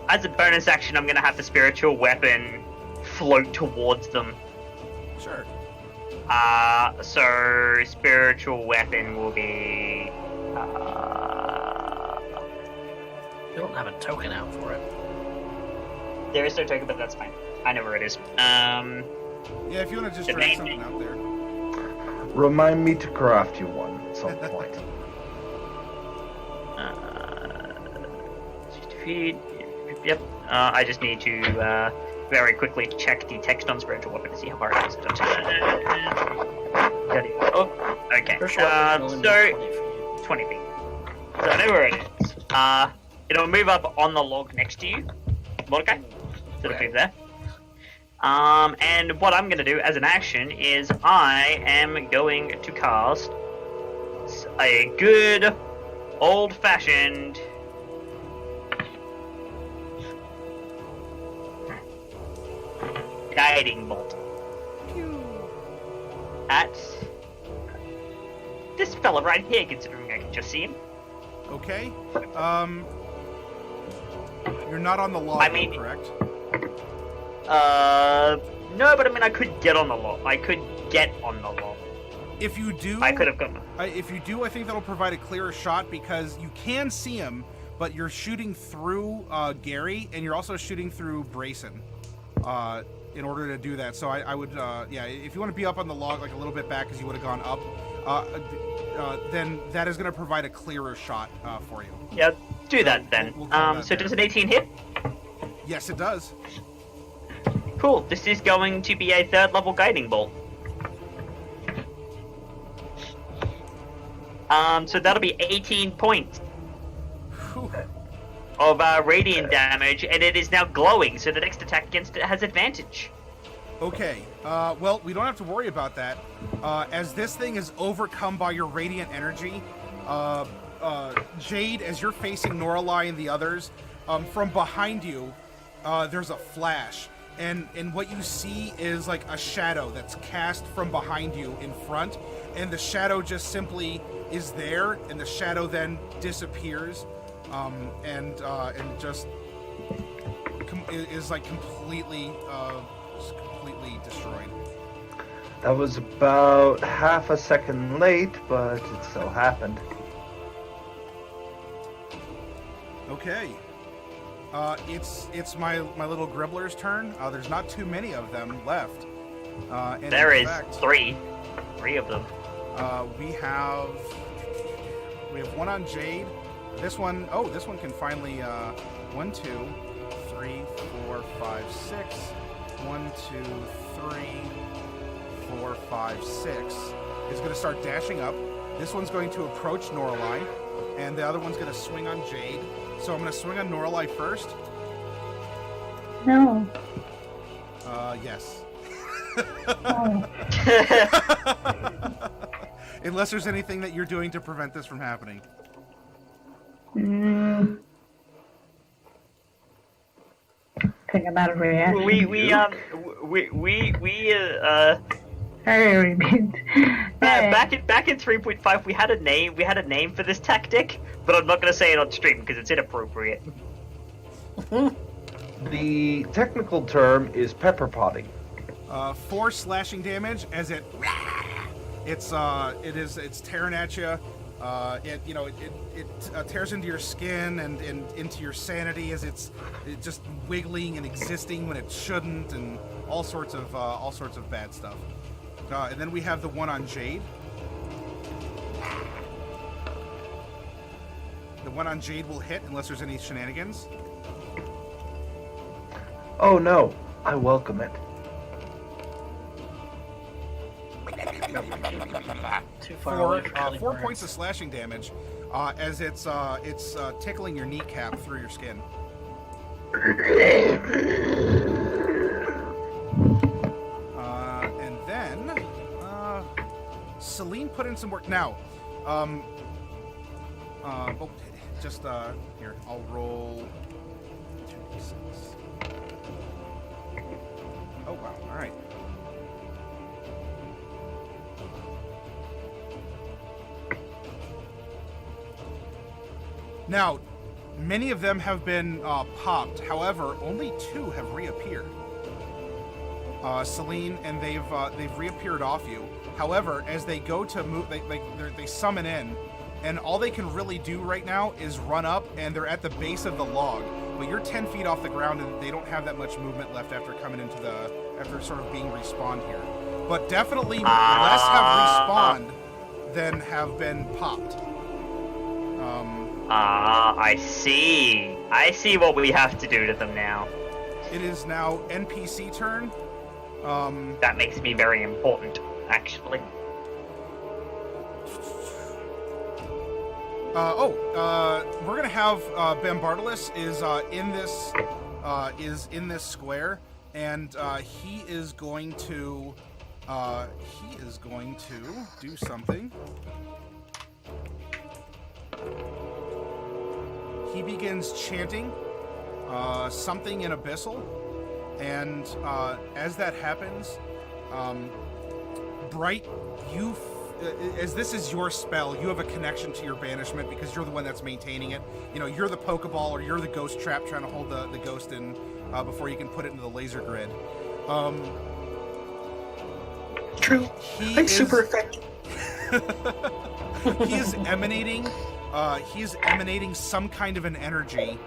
As a bonus action, I'm gonna have the spiritual weapon float towards them. Sure. So spiritual weapon will be. You don't have a token out for it. There is no token, but that's fine. I know where it is. Yeah, if you want to just The drag main something thing- out there. Remind me to craft you one at some point. 60 feet. Yep. I just need to very quickly check the text on spiritual weapon to see how far it is. Oh, okay. First weapon can only So move 20 feet. 20 feet. So I know where it is. It'll move up on the log next to you, Mordecai. So it'll Okay. move there. And what I'm going to do as an action is I am going to cast a good old-fashioned guiding bolt at this fella right here, considering I can just see him. Okay. You're not on the log, I mean- correct? No, but I mean, I could get on the log. I could get on the log. If you do, I could have gone. If you do, I think that'll provide a clearer shot because you can see him, but you're shooting through Gary and you're also shooting through Brayson. In order to do that, so I would, yeah, if you want to be up on the log like a little bit back, because you would have gone up, then that is going to provide a clearer shot for you. Yeah, do that then. we'll call that So there. does an 18 hit? Yes, it does. Cool. This is going to be a 3rd level guiding bolt. So that'll be 18 points Whew. of radiant damage, and it is now glowing, so the next attack against it has advantage. Okay, well, we don't have to worry about that. As this thing is overcome by your radiant energy, Jade, as you're facing Noralai and the others, from behind you, there's a flash. And what you see is like a shadow that's cast from behind you in front, and the shadow just simply is there, and the shadow then disappears, and just is like completely destroyed. That was about half a second late, but it still happened. Okay. It's my little gribbler's turn. There's not too many of them left. And There in is fact, 3 of them. we have one on Jade. This one can finally 1, 2, 3, 4, 5, 6. 1, 2, 3, 4, 5, 6 is going to start dashing up. This one's going to approach Noralai, and the other one's going to swing on Jade. So I'm going to swing on Noralai first. No. Yes. Oh. Unless there's anything that you're doing to prevent this from happening. Think about a reaction. I repeat. Back in 3.5, we had a name for this tactic, but I'm not going to say it on stream because it's inappropriate. The technical term is pepper potting. 4 slashing damage as it's tearing at you. It tears into your skin and into your sanity as it's just wiggling and existing when it shouldn't, and all sorts of bad stuff. And then we have the one on Jade. The one on Jade will hit unless there's any shenanigans. Oh no, I welcome it. Too far away for killing 4 birds. points of slashing damage as it's tickling your kneecap through your skin. And then Celine put in some work. Now, here, I'll roll 2d6. Oh wow! All right. Now, many of them have been popped. However, only 2 have reappeared. Celine, and they've reappeared off you. However, as they go to move, they summon in, and all they can really do right now is run up, and they're at the base of the log. But you're 10 feet off the ground, and they don't have that much movement left after coming into after sort of being respawned here. But definitely less have respawned than have been popped. I see. I see what we have to do to them now. It is now NPC turn. That makes me very important, actually. We're gonna have Bambartilus is in this square, and he is going to do something. He begins chanting something in Abyssal, and as that happens, Bright, as this is your spell, you have a connection to your banishment because you're the one that's maintaining it. You know, you're the Pokeball or you're the ghost trap trying to hold the ghost in before you can put it into the laser grid. True. I'm super effective. He is emanating some kind of an energy,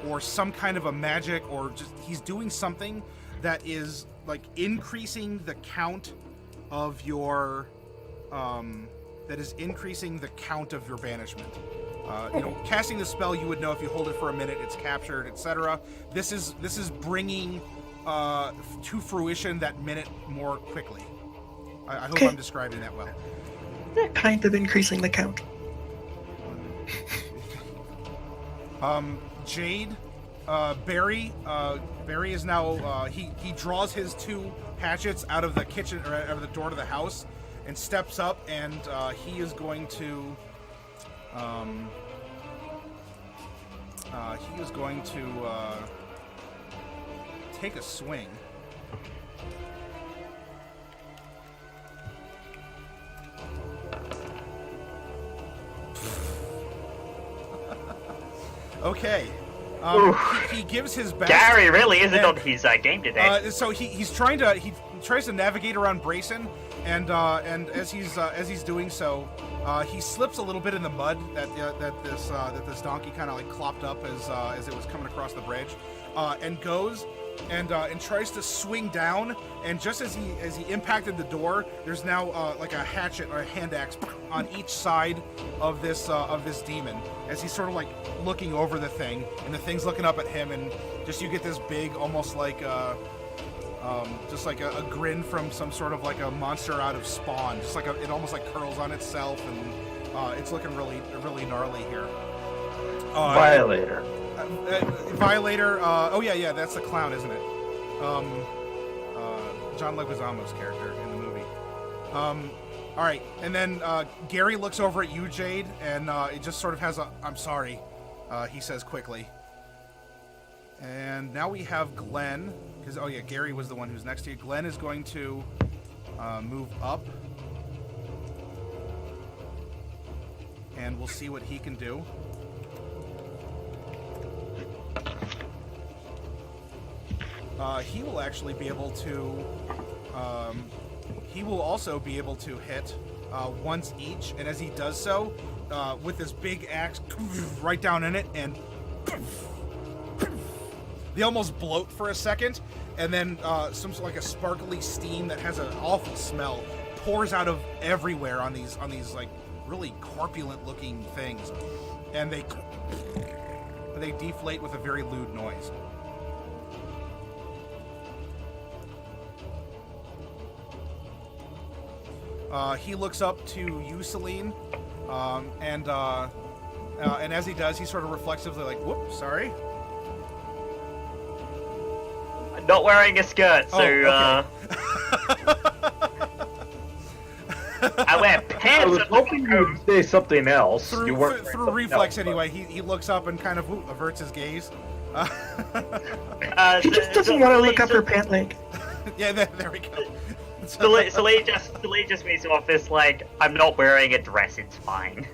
or some kind of a magic, or just he's doing something that is like increasing the count of your banishment. Casting the spell, you would know if you hold it for a minute, it's captured, etc. This is bringing to fruition that minute more quickly. I hope I'm describing that well. Kind of increasing the count. Jade, Barry is now, he draws his 2 hatchets out of the kitchen, or out of the door to the house, and steps up, and he is going to take a swing. Okay. He gives his best. Gary really isn't on his game today. So he tries to navigate around Brayson, and as he's doing so, he slips a little bit in the mud that this donkey kind of like clopped up as it was coming across the bridge, and goes and tries to swing down, and just as he impacted the door, there's now like a hatchet or a hand axe on each side of this demon, as he's sort of like looking over the thing, and the thing's looking up at him, and just you get this big, almost like just like a grin from some sort of like a monster out of Spawn, just like it almost like curls on itself, and it's looking really gnarly here. Violator. Violator. Oh yeah, that's the clown, isn't it? John Leguizamo's character in the movie. All right, and then Gary looks over at you, Jade, and it just sort of has a "I'm sorry," he says quickly. And now we have Glenn, because Gary was the one who's next to you. Glenn is going to move up, and we'll see what he can do. He will actually be able to. He will also be able to hit once each, and as he does so, with this big axe right down in it, and they almost bloat for a second, and then some like a sparkly steam that has an awful smell pours out of everywhere on these like really corpulent looking things, and they deflate with a very lewd noise. He looks up to you, Celine, and as he does, he sort of reflexively like, "Whoops, sorry." I'm not wearing a skirt, so okay. I wear I pants. was hoping you'd say something else. You weren't Through reflex, anyway, he looks up and kind of averts his gaze. He just doesn't want to look up her pant leg. Yeah, there we go. Celine just makes off this like, I'm not wearing a dress, it's fine.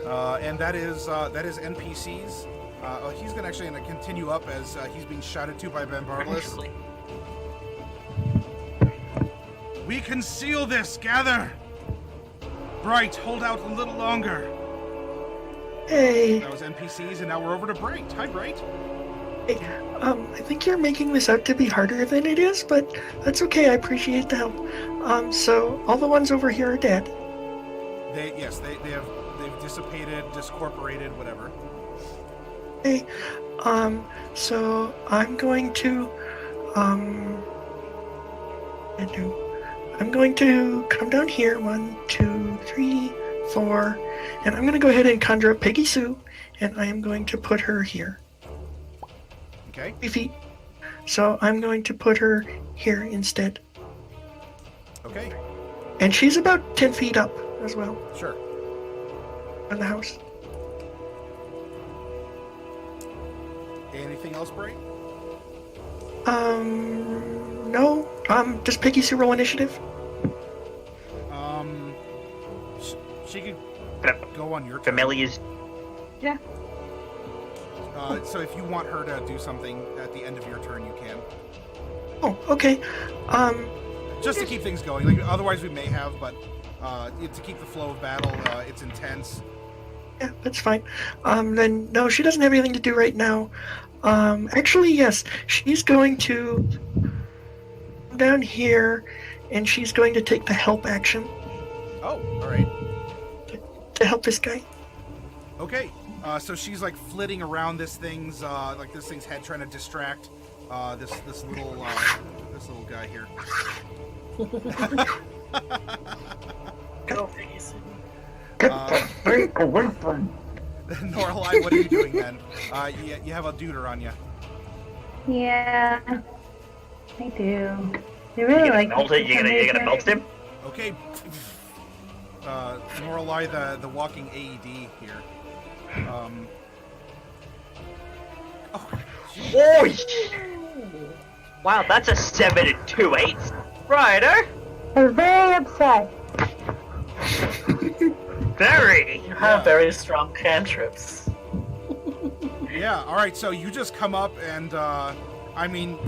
And that is NPCs. He's actually gonna continue up as he's being shouted to by Bambartilus. We can seal this. Gather. Bright, hold out a little longer. Hey, That was NPCs, and now we're over to Bright. Hi, Bright. hey, I think you're making this out to be harder than it is, but that's okay. I appreciate the help. So all the ones over here are dead. They've dissipated, discorporated, whatever. Hey, so I'm going to, I'm going to come down here, 1, 2, 3, 4, and I'm going to go ahead and conjure up Peggy Sue, and I am going to put her here. Okay. 3 feet. So I'm going to put her here instead. Okay. And she's about 10 feet up as well Sure. on the house. Anything else, Bright? No. Does Peggy Sue roll initiative? She could go on your turn. Familiars. Yeah. So if you want her to do something at the end of your turn, you can. Oh, okay. Just to keep things going. Like otherwise, we may have, but to keep the flow of battle, it's intense. Yeah, that's fine. Then no, she doesn't have anything to do right now. Actually, yes, she's going to come down here, and she's going to take the help action Oh, all right. to help this guy. Okay. So she's like flitting around this thing's head, trying to distract this little guy here. Go, Peggy Sue. Get the snake away from... Norlai, what are you doing then? You have a duder on you. Yeah. I do. They really like Melt it? You're gonna melt him? Okay. Norlai, the walking AED here. Oh, wow, that's a 7 and 2 8s. Righto. They're very upset. Very. You have very strong cantrips. Yeah, alright, so you just come up and,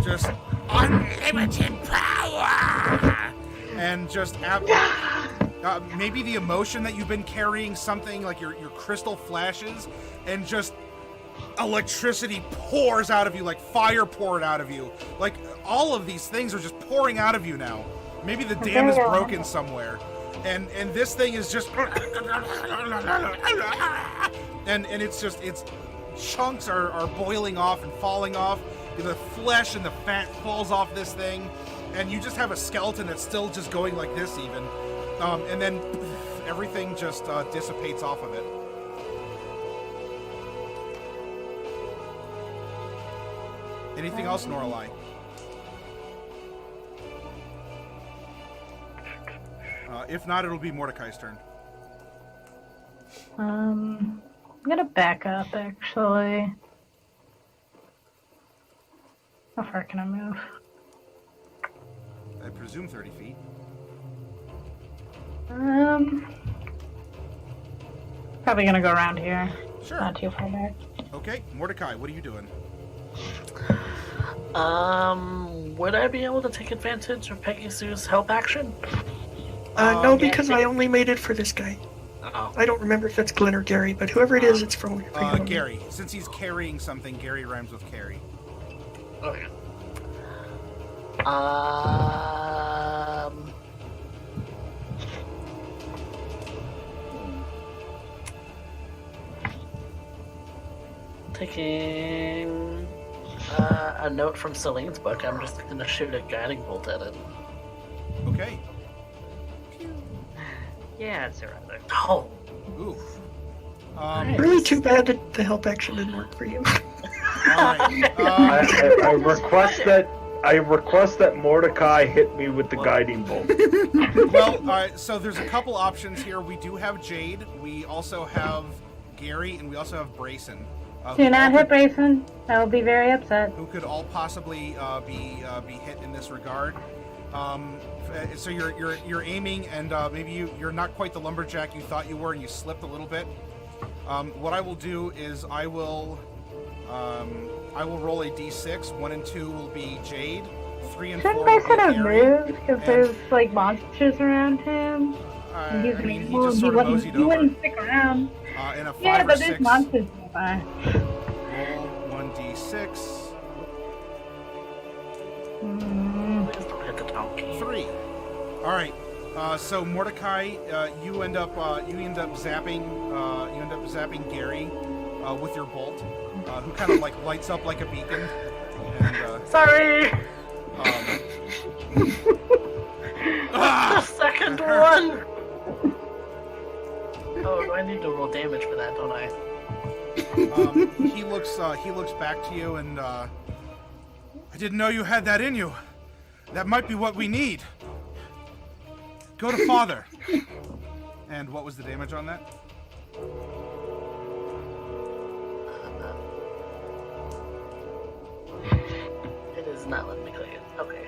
just unlimited power! And just, maybe the emotion that you've been carrying, something like your crystal flashes, and just electricity pours out of you, like fire poured out of you. Like, all of these things are just pouring out of you now. Maybe the dam is broken somewhere. And this thing is just... and it's chunks are boiling off and falling off. The flesh and the fat falls off this thing. And you just have a skeleton that's still just going like this even. And then everything just dissipates off of it. Anything else, Norlai? If not, it'll be Mordecai's turn. I'm gonna back up actually. How far can I move? I presume 30 feet. Probably gonna go around here. Sure. Not too far back. Okay, Mordecai, what are you doing? Would I be able to take advantage of Peggy Sue's help action? No, because I only made it for this guy. Oh. I don't remember if that's Glenn or Gary, but whoever it is, it's from Gary. Since he's carrying something, Gary rhymes with carry. Okay. Taking a note from Celine's book, I'm just gonna shoot a guiding bolt at it. Okay. Yeah, it's alright though. Oh, Oof. Really too bad that the help action didn't work for you. Alright. I request that Mordecai hit me with the guiding bolt. Well, alright, so there's a couple options here. We do have Jade, we also have Gary, and we also have Brayson. Do not hit Brayson. I will be very upset. Who could all possibly be hit in this regard. So you're aiming, and maybe you're not quite the lumberjack you thought you were, and you slipped a little bit. What I will do is I will roll a d6. 1 and 2 will be Jade. 3 and 4 Shouldn't will I be sort of Gary. move? Because there's like monsters around him. And he's I mean, he well, just sort of wouldn't- moseyed he over. wouldn't stick around. And a 5 Yeah, or but 6. there's monsters nearby. Roll 1d6. please don't hit the donkey. 3. All right. So Mordecai, you end up zapping Gary with your bolt, who kind of like lights up like a beacon. And, Sorry! ah! The second one! Oh, do I need to roll damage for that, don't I? He looks back to you, and I didn't know you had that in you. That might be what we need. Go to Father. And what was the damage on that? It is not letting me click it. Okay.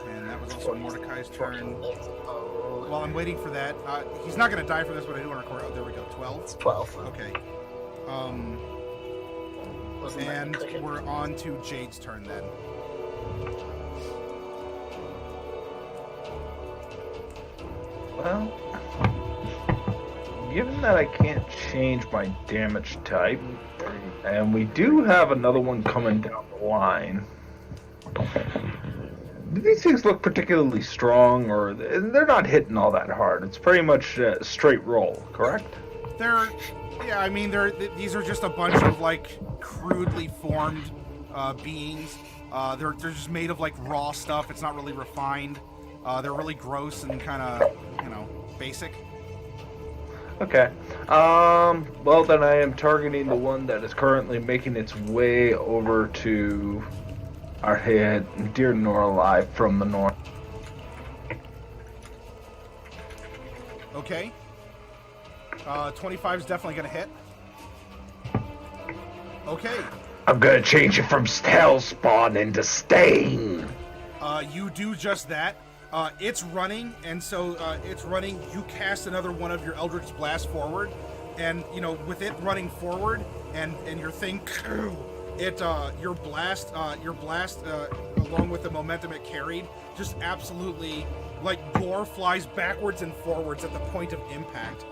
And that was also Mordecai's turn. Oh, While I'm waiting for that, he's not going to die for this, but I do want to record. Oh, there we go. 12. it's 12. Okay. Wasn't letting And me click it. we're on to Jade's turn then. Well, given that I can't change my damage type, and we do have another one coming down the line. Do these things look particularly strong, or they're not hitting all that hard? It's pretty much a straight roll, correct? These are just a bunch of like crudely formed beings. They're just made of like raw stuff. It's not really refined. They're really gross and kind of, basic. Okay. Well, then I am targeting the one that is currently making its way over to our dear Norlai from the north. Okay. 25 is definitely going to hit. Okay. I'm gonna change it from Hellspawn into Stain. You do just that. It's running, and so it's running. You cast another one of your Eldritch Blast forward, and with it running forward, and your thing, your blast, along with the momentum it carried, just absolutely like gore flies backwards and forwards at the point of impact,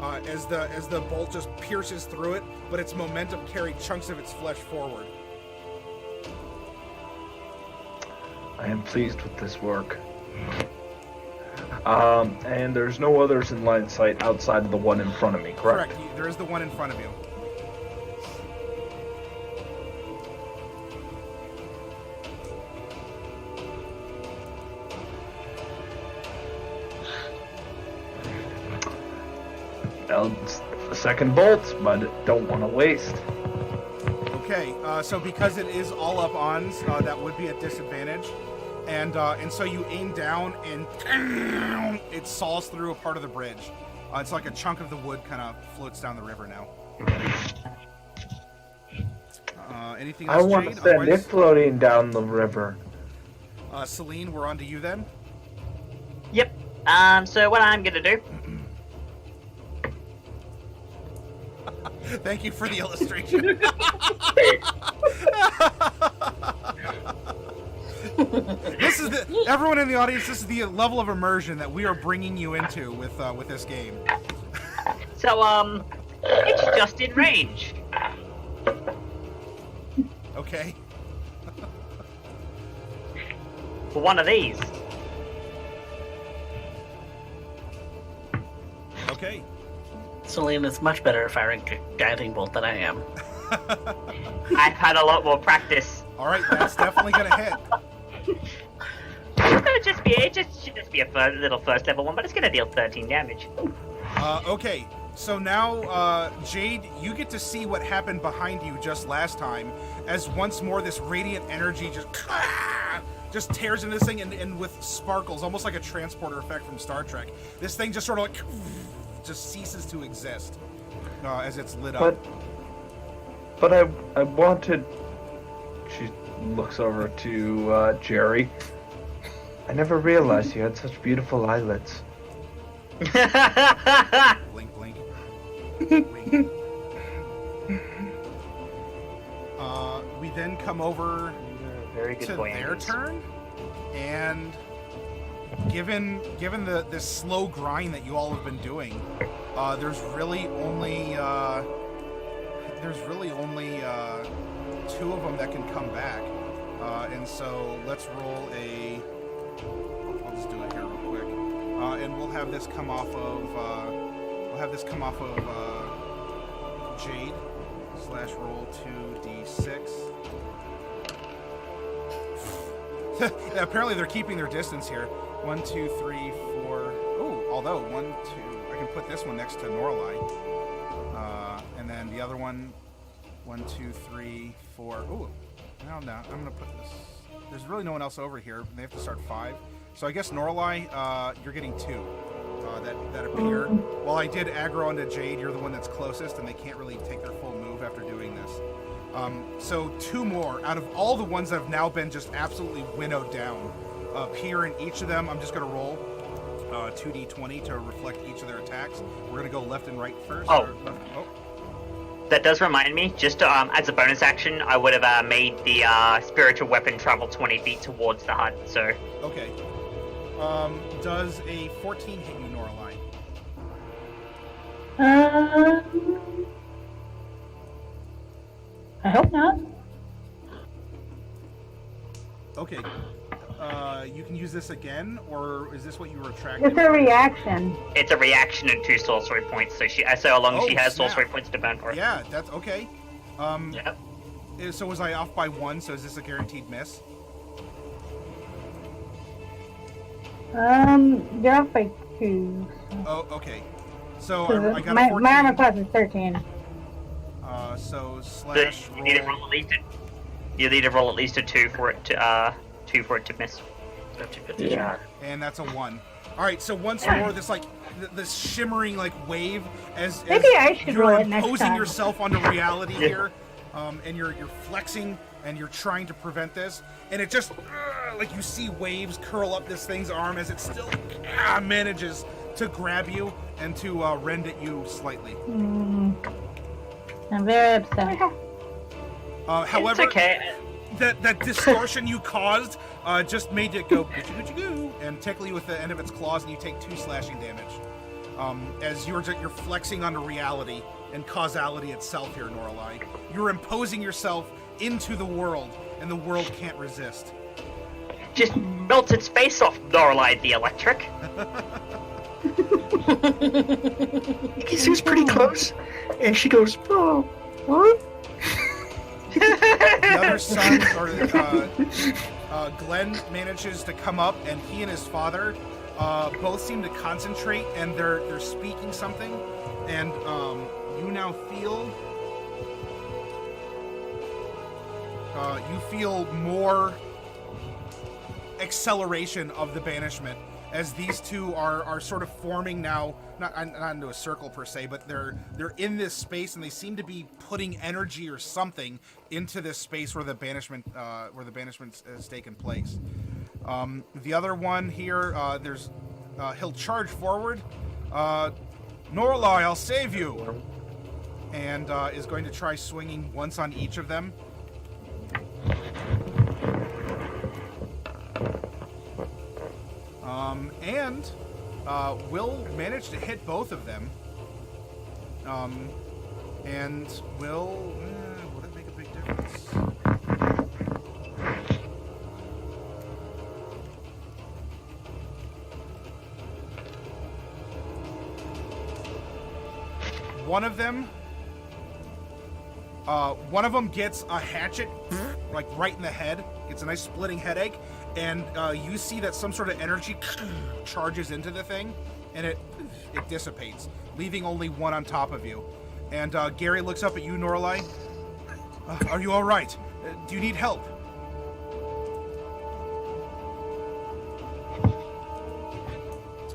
as the bolt just pierces through it, but its momentum carried chunks of its flesh forward. I am pleased with this work. And there's no others in line of sight outside of the one in front of me, correct? Correct. There is the one in front of you. Well, it's the second bolt, but don't want to waste. Okay, so because it is all up ons, that would be a disadvantage, and so you aim down, and it saws through a part of the bridge. It's like a chunk of the wood kind of floats down the river now. Anything else, I want Jade? to send it Otherwise, floating down the river. Celine, we're on to you then. Yep. So what I'm gonna do? Thank you for the illustration. This is everyone in the audience. This is the level of immersion that we are bringing you into with this game. So, it's just in range. Okay. For one of these. Okay. Celine is much better at firing guiding bolt than I am. I've had a lot more practice. All right, that's definitely gonna hit. It should just be a little first level one, but it's gonna deal 13 damage. Okay, so now, Jade, you get to see what happened behind you just last time, as once more this radiant energy just tears into this thing, and with sparkles, almost like a transporter effect from Star Trek. This thing just sort of like just ceases to exist as it's lit up. But I wanted. She looks over to Jerry. I never realized you had such beautiful eyelids. Blink, blink. Blink. We then come over Very good to point. their turn, and given the slow grind that you all have been doing, there's really only two of them that can come back, and so let's roll a. I'll just do it here real quick, and we'll have this come off of Jade. / roll 2d6. Apparently they're keeping their distance here. 1, 2, 3, 4. Oh, although 1, 2, I can put this one next to Norlai, and then the other one. 1, 2, 3, 4. Oh, no, I'm gonna put this. There's really no one else over here. They have to start 5. So I guess Norlai, you're getting 2 that appear. While I did aggro onto Jade, you're the one that's closest, and they can't really take their full move after doing this. So 2 more out of all the ones that have now been just absolutely winnowed down appear in each of them. I'm just gonna roll 2d20 to reflect each of their attacks. We're gonna go left and right first. Oh. Or left? Oh. That does remind me, just as a bonus action, I would have made the spiritual weapon travel 20 feet towards the hut, so... Okay. Does a 14 hit you, Norlai? I hope not. Okay. You can use this again, or is this what you were attracted? It's a reaction. It's a reaction and 2 sorcery points, so so long as she has snap. sorcery points to burn for it. Yeah, that's okay. Yep. So was I off by 1? So is this a guaranteed miss? You're off by 2. Oh, okay. So So I got my a 14. armor class is 13. So So slash you need to roll at least a 2 for it to miss. 50-50 Yeah. shot. and that's a 1. All right. So once more, this like this shimmering like wave as Maybe I should you're roll it next imposing time. yourself onto reality here, and you're flexing and you're trying to prevent this, and it just like you see waves curl up this thing's arm as it still manages to grab you and to rend at you slightly. I'm very upset. However, It's okay. that distortion you caused just made it go goo and tickle you with the end of its claws, and you take 2 slashing damage. As you're flexing onto reality and causality itself here, Norlai. You're imposing yourself into the world, and the world can't resist. Just melt its face off, Lorelei the Electric. He's pretty close, and she goes, "Oh, what?" The other son, or Glenn, manages to come up, and he and his father both seem to concentrate, and they're speaking something, and you now feel more acceleration of the banishment as these two are sort of forming now, not into a circle per se, but they're in this space, and they seem to be putting energy or something into this space where the banishment has taken place. The other one here, he'll charge forward. Norlai, I'll save you, and is going to try swinging once on each of them. And will manage to hit both of them. And will that make a big difference? One of them gets a hatchet, like right in the head. Gets a nice splitting headache, and you see that some sort of energy charges into the thing, and it dissipates, leaving only one on top of you. And Gary looks up at you, Norlai. Are you all right? Do you need help?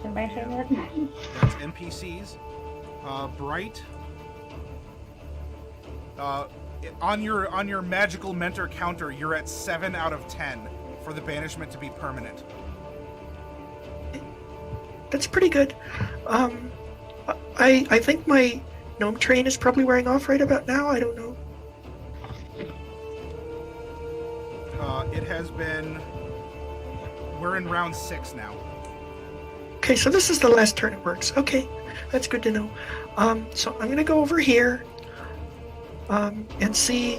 That's NPCs. Bright. On your magical mentor counter, you're at 7 out of 10 for the banishment to be permanent. That's pretty good. I think my gnome train is probably wearing off right about now. I don't know. It has been. We're in round 6 now. Okay, so this is the last turn it works. Okay, that's good to know. So I'm gonna go over here and see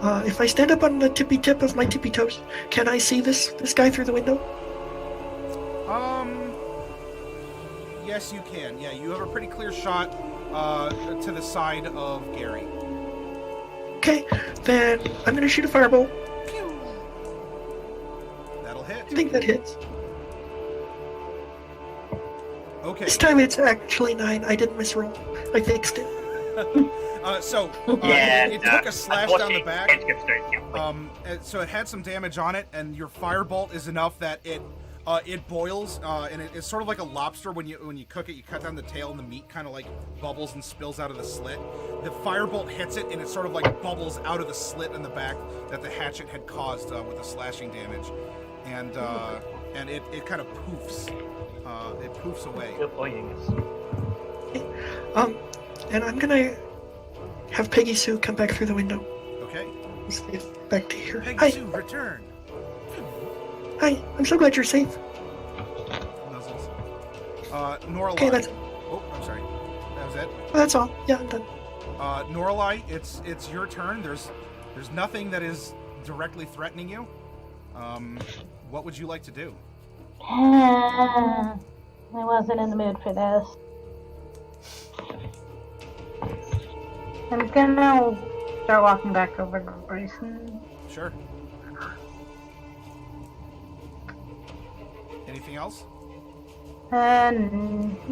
if I stand up on the tippy tip of my tippy toes. Can I see this guy through the window? Yes, you can. Yeah, you have a pretty clear shot to the side of Gary. Okay, then I'm gonna shoot a fireball. Pew! That'll hit. I think that hits. Okay. This time it's actually 9. I didn't misroll. I fixed it. It took a slash down the back. Yeah. So it had some damage on it, and your firebolt is enough that it boils, and it's sort of like a lobster when you cook it. You cut down the tail, and the meat kind of like bubbles and spills out of the slit. The firebolt hits it, and it sort of like bubbles out of the slit in the back that the hatchet had caused with the slashing damage, and it kind of poofs. It poofs away. And I'm gonna have Peggy Sue come back through the window. Okay. Back to here. Peggy Hi. Sue, return. Hi. I'm so glad you're safe. Nuzzles. Norlai. Okay, that's. Oh, I'm sorry. That was it. That's all. Yeah, I'm done. Norlai, it's your turn. There's nothing that is directly threatening you. What would you like to do? I wasn't in the mood for this. I'm gonna start walking back over to Bryson. Sure. Anything else? No,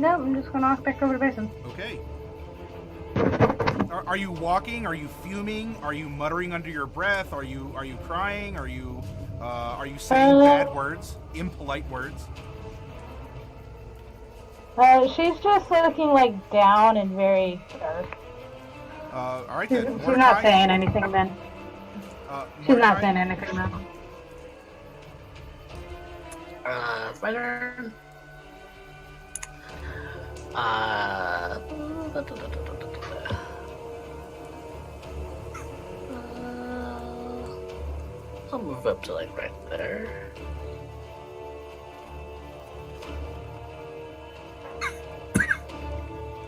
I'm just gonna walk back over to Bryson. Okay. Are you walking? Are you fuming? Are you muttering under your breath? Are you crying? Are you saying bad words, impolite words? She's just looking like down and very dark. All right then. She's not saying anything then. She's not Mordecai? saying anything then. My turn. I'll move up to like right there.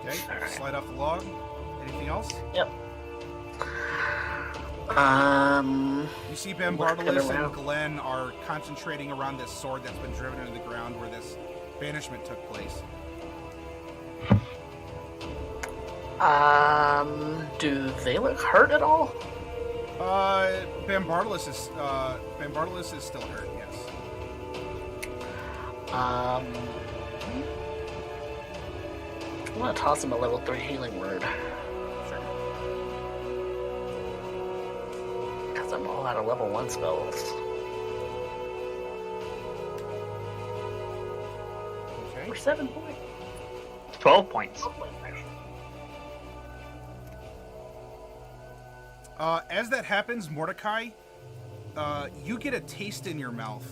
Okay. Slide off the log. Anything else? Yep. You see Looking Bambartilus around. and Glenn are concentrating around this sword that's been driven into the ground where this banishment took place. Do they look hurt at all? Bambartilus is still hurt, yes. I'm gonna toss him a level 3 healing word. Sure. Because I'm all out of level 1 spells. Okay. For 7 points. 12 points. As that happens, Mordecai, you get a taste in your mouth.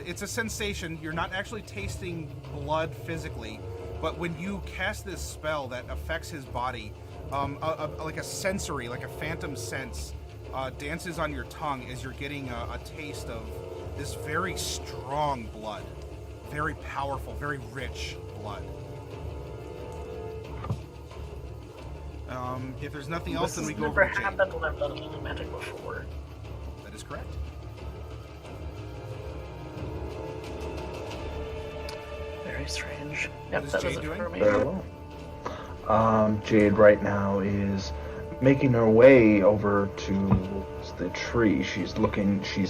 It's a sensation. You're not actually tasting blood physically, but when you cast this spell that affects his body, like a sensory, like a phantom sense, dances on your tongue as you're getting a taste of this very strong blood. Very powerful, very rich blood. If there's nothing else, then we go never over to Jade. happened when I've done holy magic before. That is correct. Very strange. What Yep, is that Jade was it doing? for me. Very well. Jade right now is making her way over to the tree. She's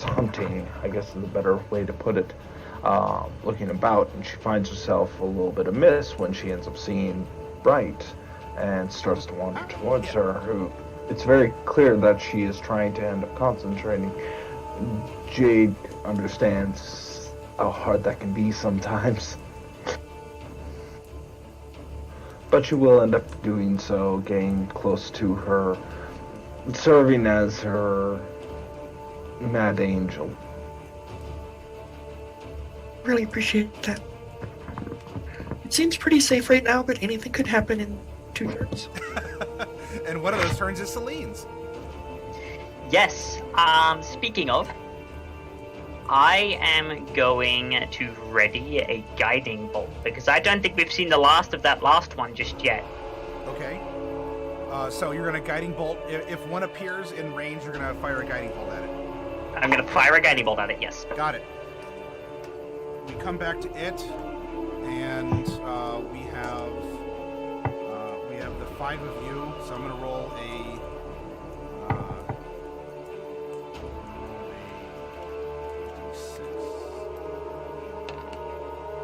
hunting, I guess is a better way to put it, looking about, and she finds herself a little bit amiss when she ends up seeing Bright and starts to wander towards her. It's very clear that she is trying to end up concentrating. Jade understands how hard that can be sometimes. But you will end up doing so, getting close to her, serving as her mad angel. Really appreciate that. It seems pretty safe right now, but anything could happen in 2 turns. And one of those turns is Celine's. Yes. Speaking of, I am going to ready a guiding bolt because I don't think we've seen the last of that last one just yet. Okay. So you're going to guiding bolt. If one appears in range, you're going to fire a guiding bolt at it. I'm going to fire a guiding bolt at it. Yes. Got it. We come back to it, and we have the 5 of you. So I'm going to roll a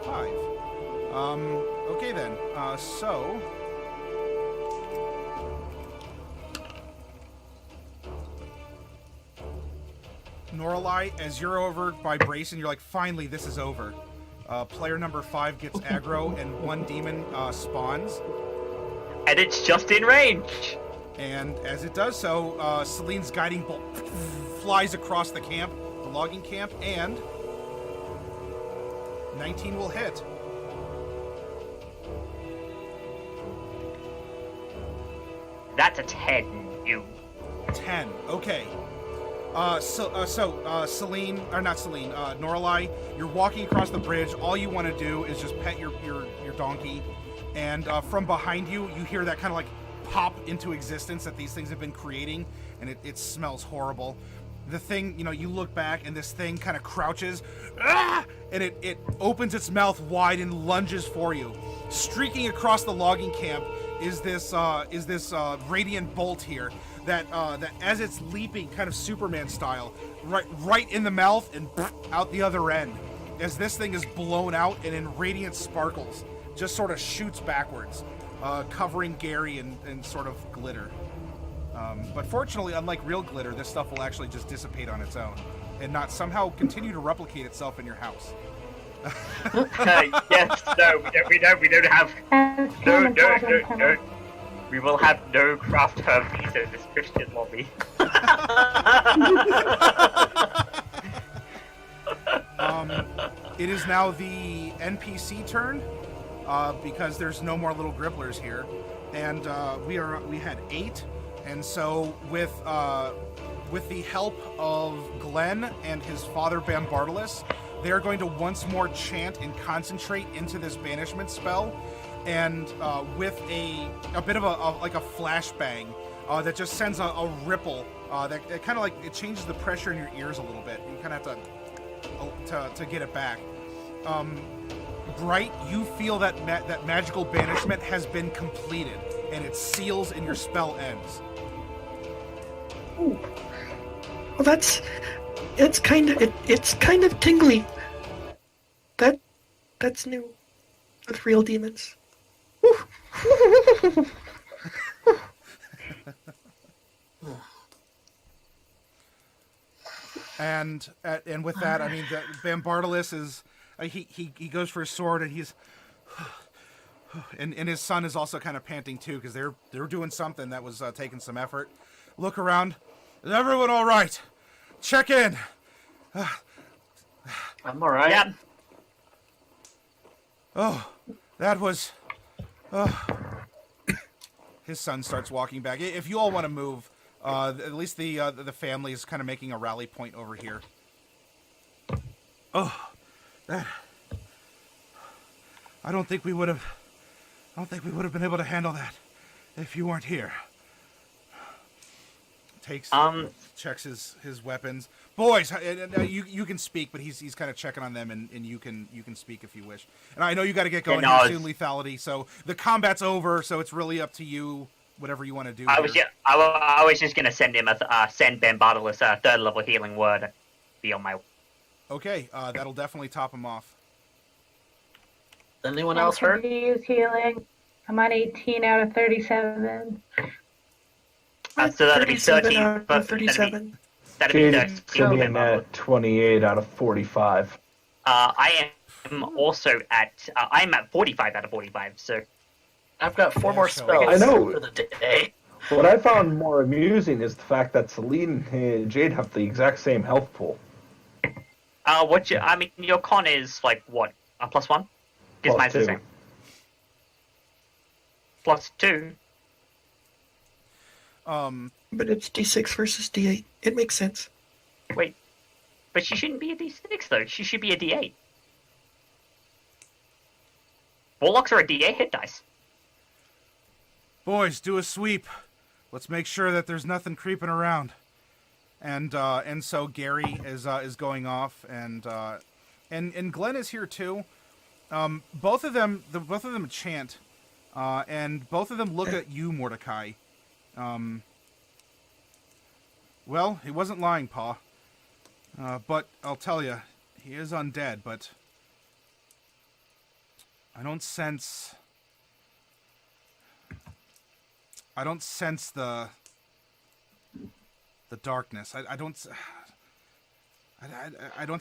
5. Okay then. So. Noralai, as you're over by Brayson, you're like, finally, this is over. Player number 5 gets aggro, and 1 demon spawns. And it's just in range. And as it does so, Celine's guiding bolt flies across the camp, the logging camp, and 19 will hit. That's a 10. You. 10. Okay. Celine, or not Celine, Noralai, you're walking across the bridge. All you want to do is just pet your donkey, and from behind you, you hear that kind of like pop into existence that these things have been creating, and it smells horrible. The thing, you look back, and this thing kind of crouches, and it opens its mouth wide and lunges for you. Streaking across the logging camp is this radiant bolt here. That as it's leaping, kind of Superman style, right in the mouth and out the other end, as this thing is blown out and in radiant sparkles, just sort of shoots backwards, covering Gary in sort of glitter. But fortunately, unlike real glitter, this stuff will actually just dissipate on its own and not somehow continue to replicate itself in your house. Yes, no, we don't have. No. We will have no craft herbies in this Christian lobby. It is now the NPC turn, because there's no more little gribblers here, and we had 8, and so with the help of Glenn and his father Bambartilus, they are going to once more chant and concentrate into this banishment spell. And with a bit of a flashbang that just sends a ripple that kind of like it changes the pressure in your ears a little bit. You kind of have to get it back. Bright, you feel that that magical banishment has been completed, and it seals and your spell ends. Ooh. Well, it's kind of tingly. That's new with real demons. And with that, I mean, Bambartilus is he goes for his sword, and he's and his son is also kind of panting too, because they're doing something that was taking some effort. Look around. Is everyone all right? Check in. I'm alright. Yep. Oh, that was. His son starts walking back. If you all want to move, at least the family is kind of making a rally point over here. Oh, that. I don't think we would have been able to handle that. if you weren't here. Checks his weapons. Boys, you can speak, but he's kind of checking on them, and you can speak if you wish. And I know you got to get going here soon, lethality. So the combat's over, so it's really up to you. Whatever you want to do. I was just gonna send him send Bambartilus a 3rd level healing word. Be on my. Okay, that'll definitely top him off. Anyone else hurt? Use healing. I'm on 18 out of 37. So that'd be 13 out of 37. That'd be Jade 13. is coming in at 28 out of 45. I am also at I'm at 45 out of 45. So I've got 4 more so- spells I know. for the day. What I found more amusing is the fact that Celine and Jade have the exact same health pool. your con is like what? A +1? Because mine's the +2. same. +2. But it's D6 versus D8. It makes sense. Wait, but she shouldn't be a D6 though. She should be a D8. Warlocks are a D8 hit dice. Boys, do a sweep. Let's make sure that there's nothing creeping around. And so Gary is going off, and Glenn is here too. Both of them chant, and both of them look at you, Mordecai. Well, he wasn't lying, Pa. But I'll tell you, he is undead. But I don't sense the darkness. I don't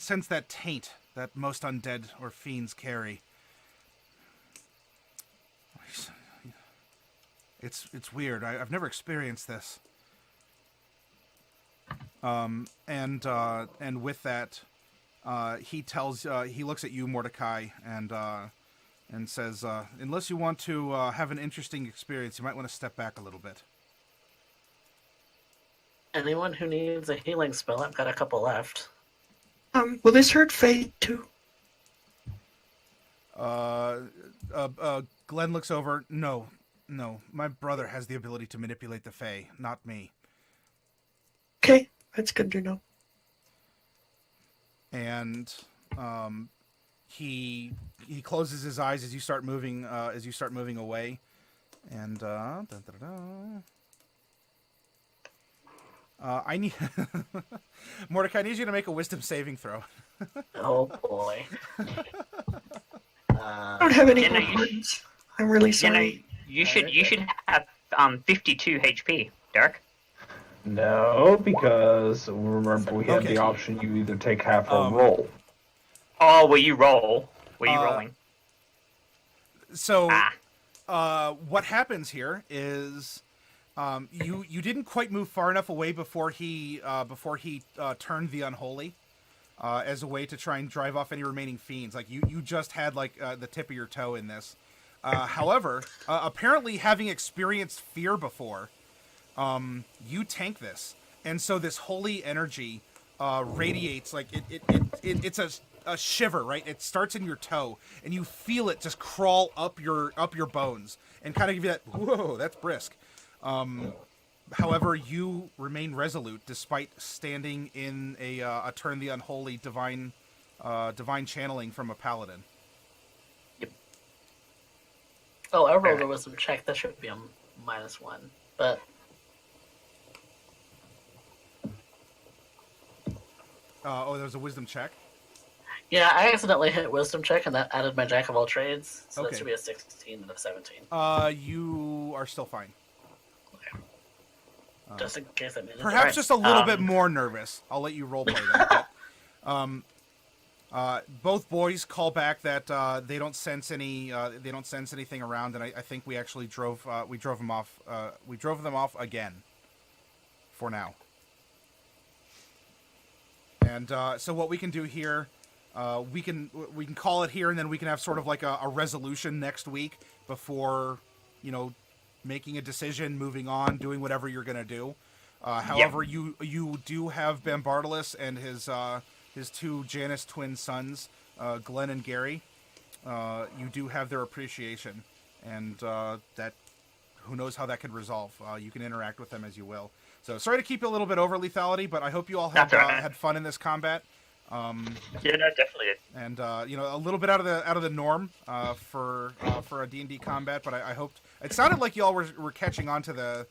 sense that taint that most undead or fiends carry. It's weird. I've never experienced this. And with that, he looks at you, Mordecai, and says, unless you want to have an interesting experience, you might want to step back a little bit. Anyone who needs a healing spell, I've got a couple left. Will this hurt Faye too? Glenn looks over. No, my brother has the ability to manipulate the Fae, not me. Okay, that's good to know. And he closes his eyes as you start moving away, and I need Mordecai. I need you to make a wisdom saving throw. Oh boy. I don't have any more words. I'm really sorry. You should have 52 HP, Derek. No, because remember we had the option you either take half or roll. Oh, will you roll? Were you rolling? So, what happens here is you didn't quite move far enough away before he turned the unholy as a way to try and drive off any remaining fiends. Like you just had like the tip of your toe in this. However, apparently having experienced fear before, you tank this, and so this holy energy radiates like it's a shiver, right? It starts in your toe, and you feel it just crawl up your bones, and kind of give you that whoa, that's brisk. However, you remain resolute despite standing in a turn the unholy divine channeling from a paladin. Yep. Oh, I rolled a wisdom check. That should be a -1, but. There was a wisdom check. Yeah, I accidentally hit wisdom check, and that added my jack of all trades. So Okay. that should be a 16 and a 17. You are still fine. Okay. Just in case I made it. Perhaps Alright. just a little bit more nervous. I'll let you roleplay that. But, both boys call back that they don't sense anything around, and I think we actually drove them off. We drove them off again. For now. And so what we can do here, we can call it here, and then we can have sort of like a resolution next week before, making a decision, moving on, doing whatever you're gonna do. However, you do have Bambartilus and his two Janus twin sons, Glenn and Gary. You do have their appreciation, and that who knows how that could resolve. You can interact with them as you will. So sorry to keep you a little bit over lethality, but I hope you all had That's all right. had fun in this combat. Yeah, no, definitely did. And a little bit out of the norm for a D&D combat, but I hoped it sounded like y'all were catching on to the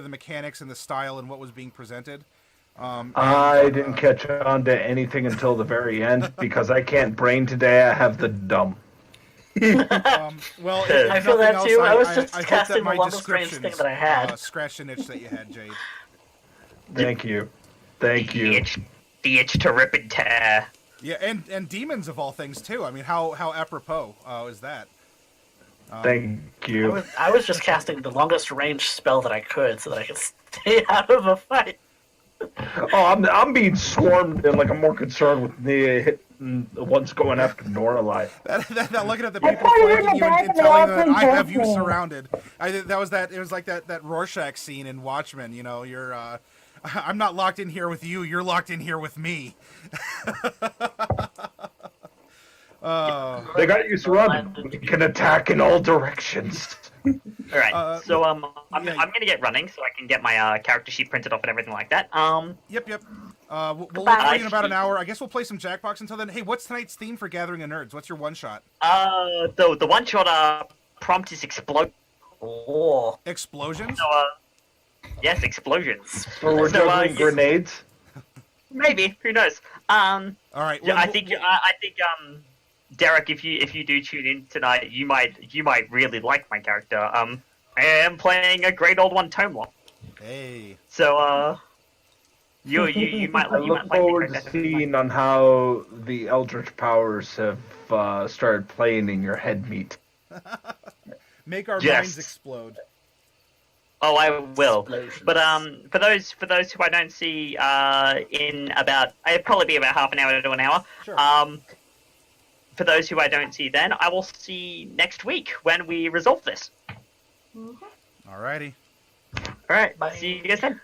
mechanics and the style and what was being presented. I didn't catch on to anything until the very end because I can't brain today. I have the dumb. Well, if I feel nothing that else, too. I was I just hope casting that the my longest range thing descriptions that I had. scratched an itch that you had, Jade. Thank you. Thank you. The itch to rip and tear. Yeah, and demons of all things too. I mean, how apropos is that? Thank you. I was just casting the longest range spell that I could so that I could stay out of a fight. Oh, I'm being swarmed, and like I'm more concerned with the hitting the ones going after Norlai. That looking at the I people thought you were flanking you back and in the telling them that open I have you casement. surrounded. It was like that Rorschach scene in Watchmen. You know, you're I'm not locked in here with you. You're locked in here with me. They got you surrounded. You can attack in all directions. All right, so I'm yeah. gonna get running so I can get my character sheet printed off and everything like that. Yep. We'll look Goodbye. for you in about an hour. I guess we'll play some Jackbox until then. Hey, what's tonight's theme for Gathering of Nerds? What's your one shot? The one shot prompt is explode. Oh. Explosions? So yes, explosions. Or we're So, juggling grenades. Maybe, who knows? All right. Yeah, I think Derek, if you do tune in tonight, you might really like my character. I am playing a great old one, Tomelaw. Hey. So you might I like. look forward to seeing on how the Eldritch powers have started playing in your head meat. Make our Yes. minds explode. Oh, I will. Explosions. But for those who I don't see in about, it'll probably be about half an hour to an hour. Sure. For those who I don't see then, I will see next week when we resolve this. Alrighty. All right. Bye. See you guys then.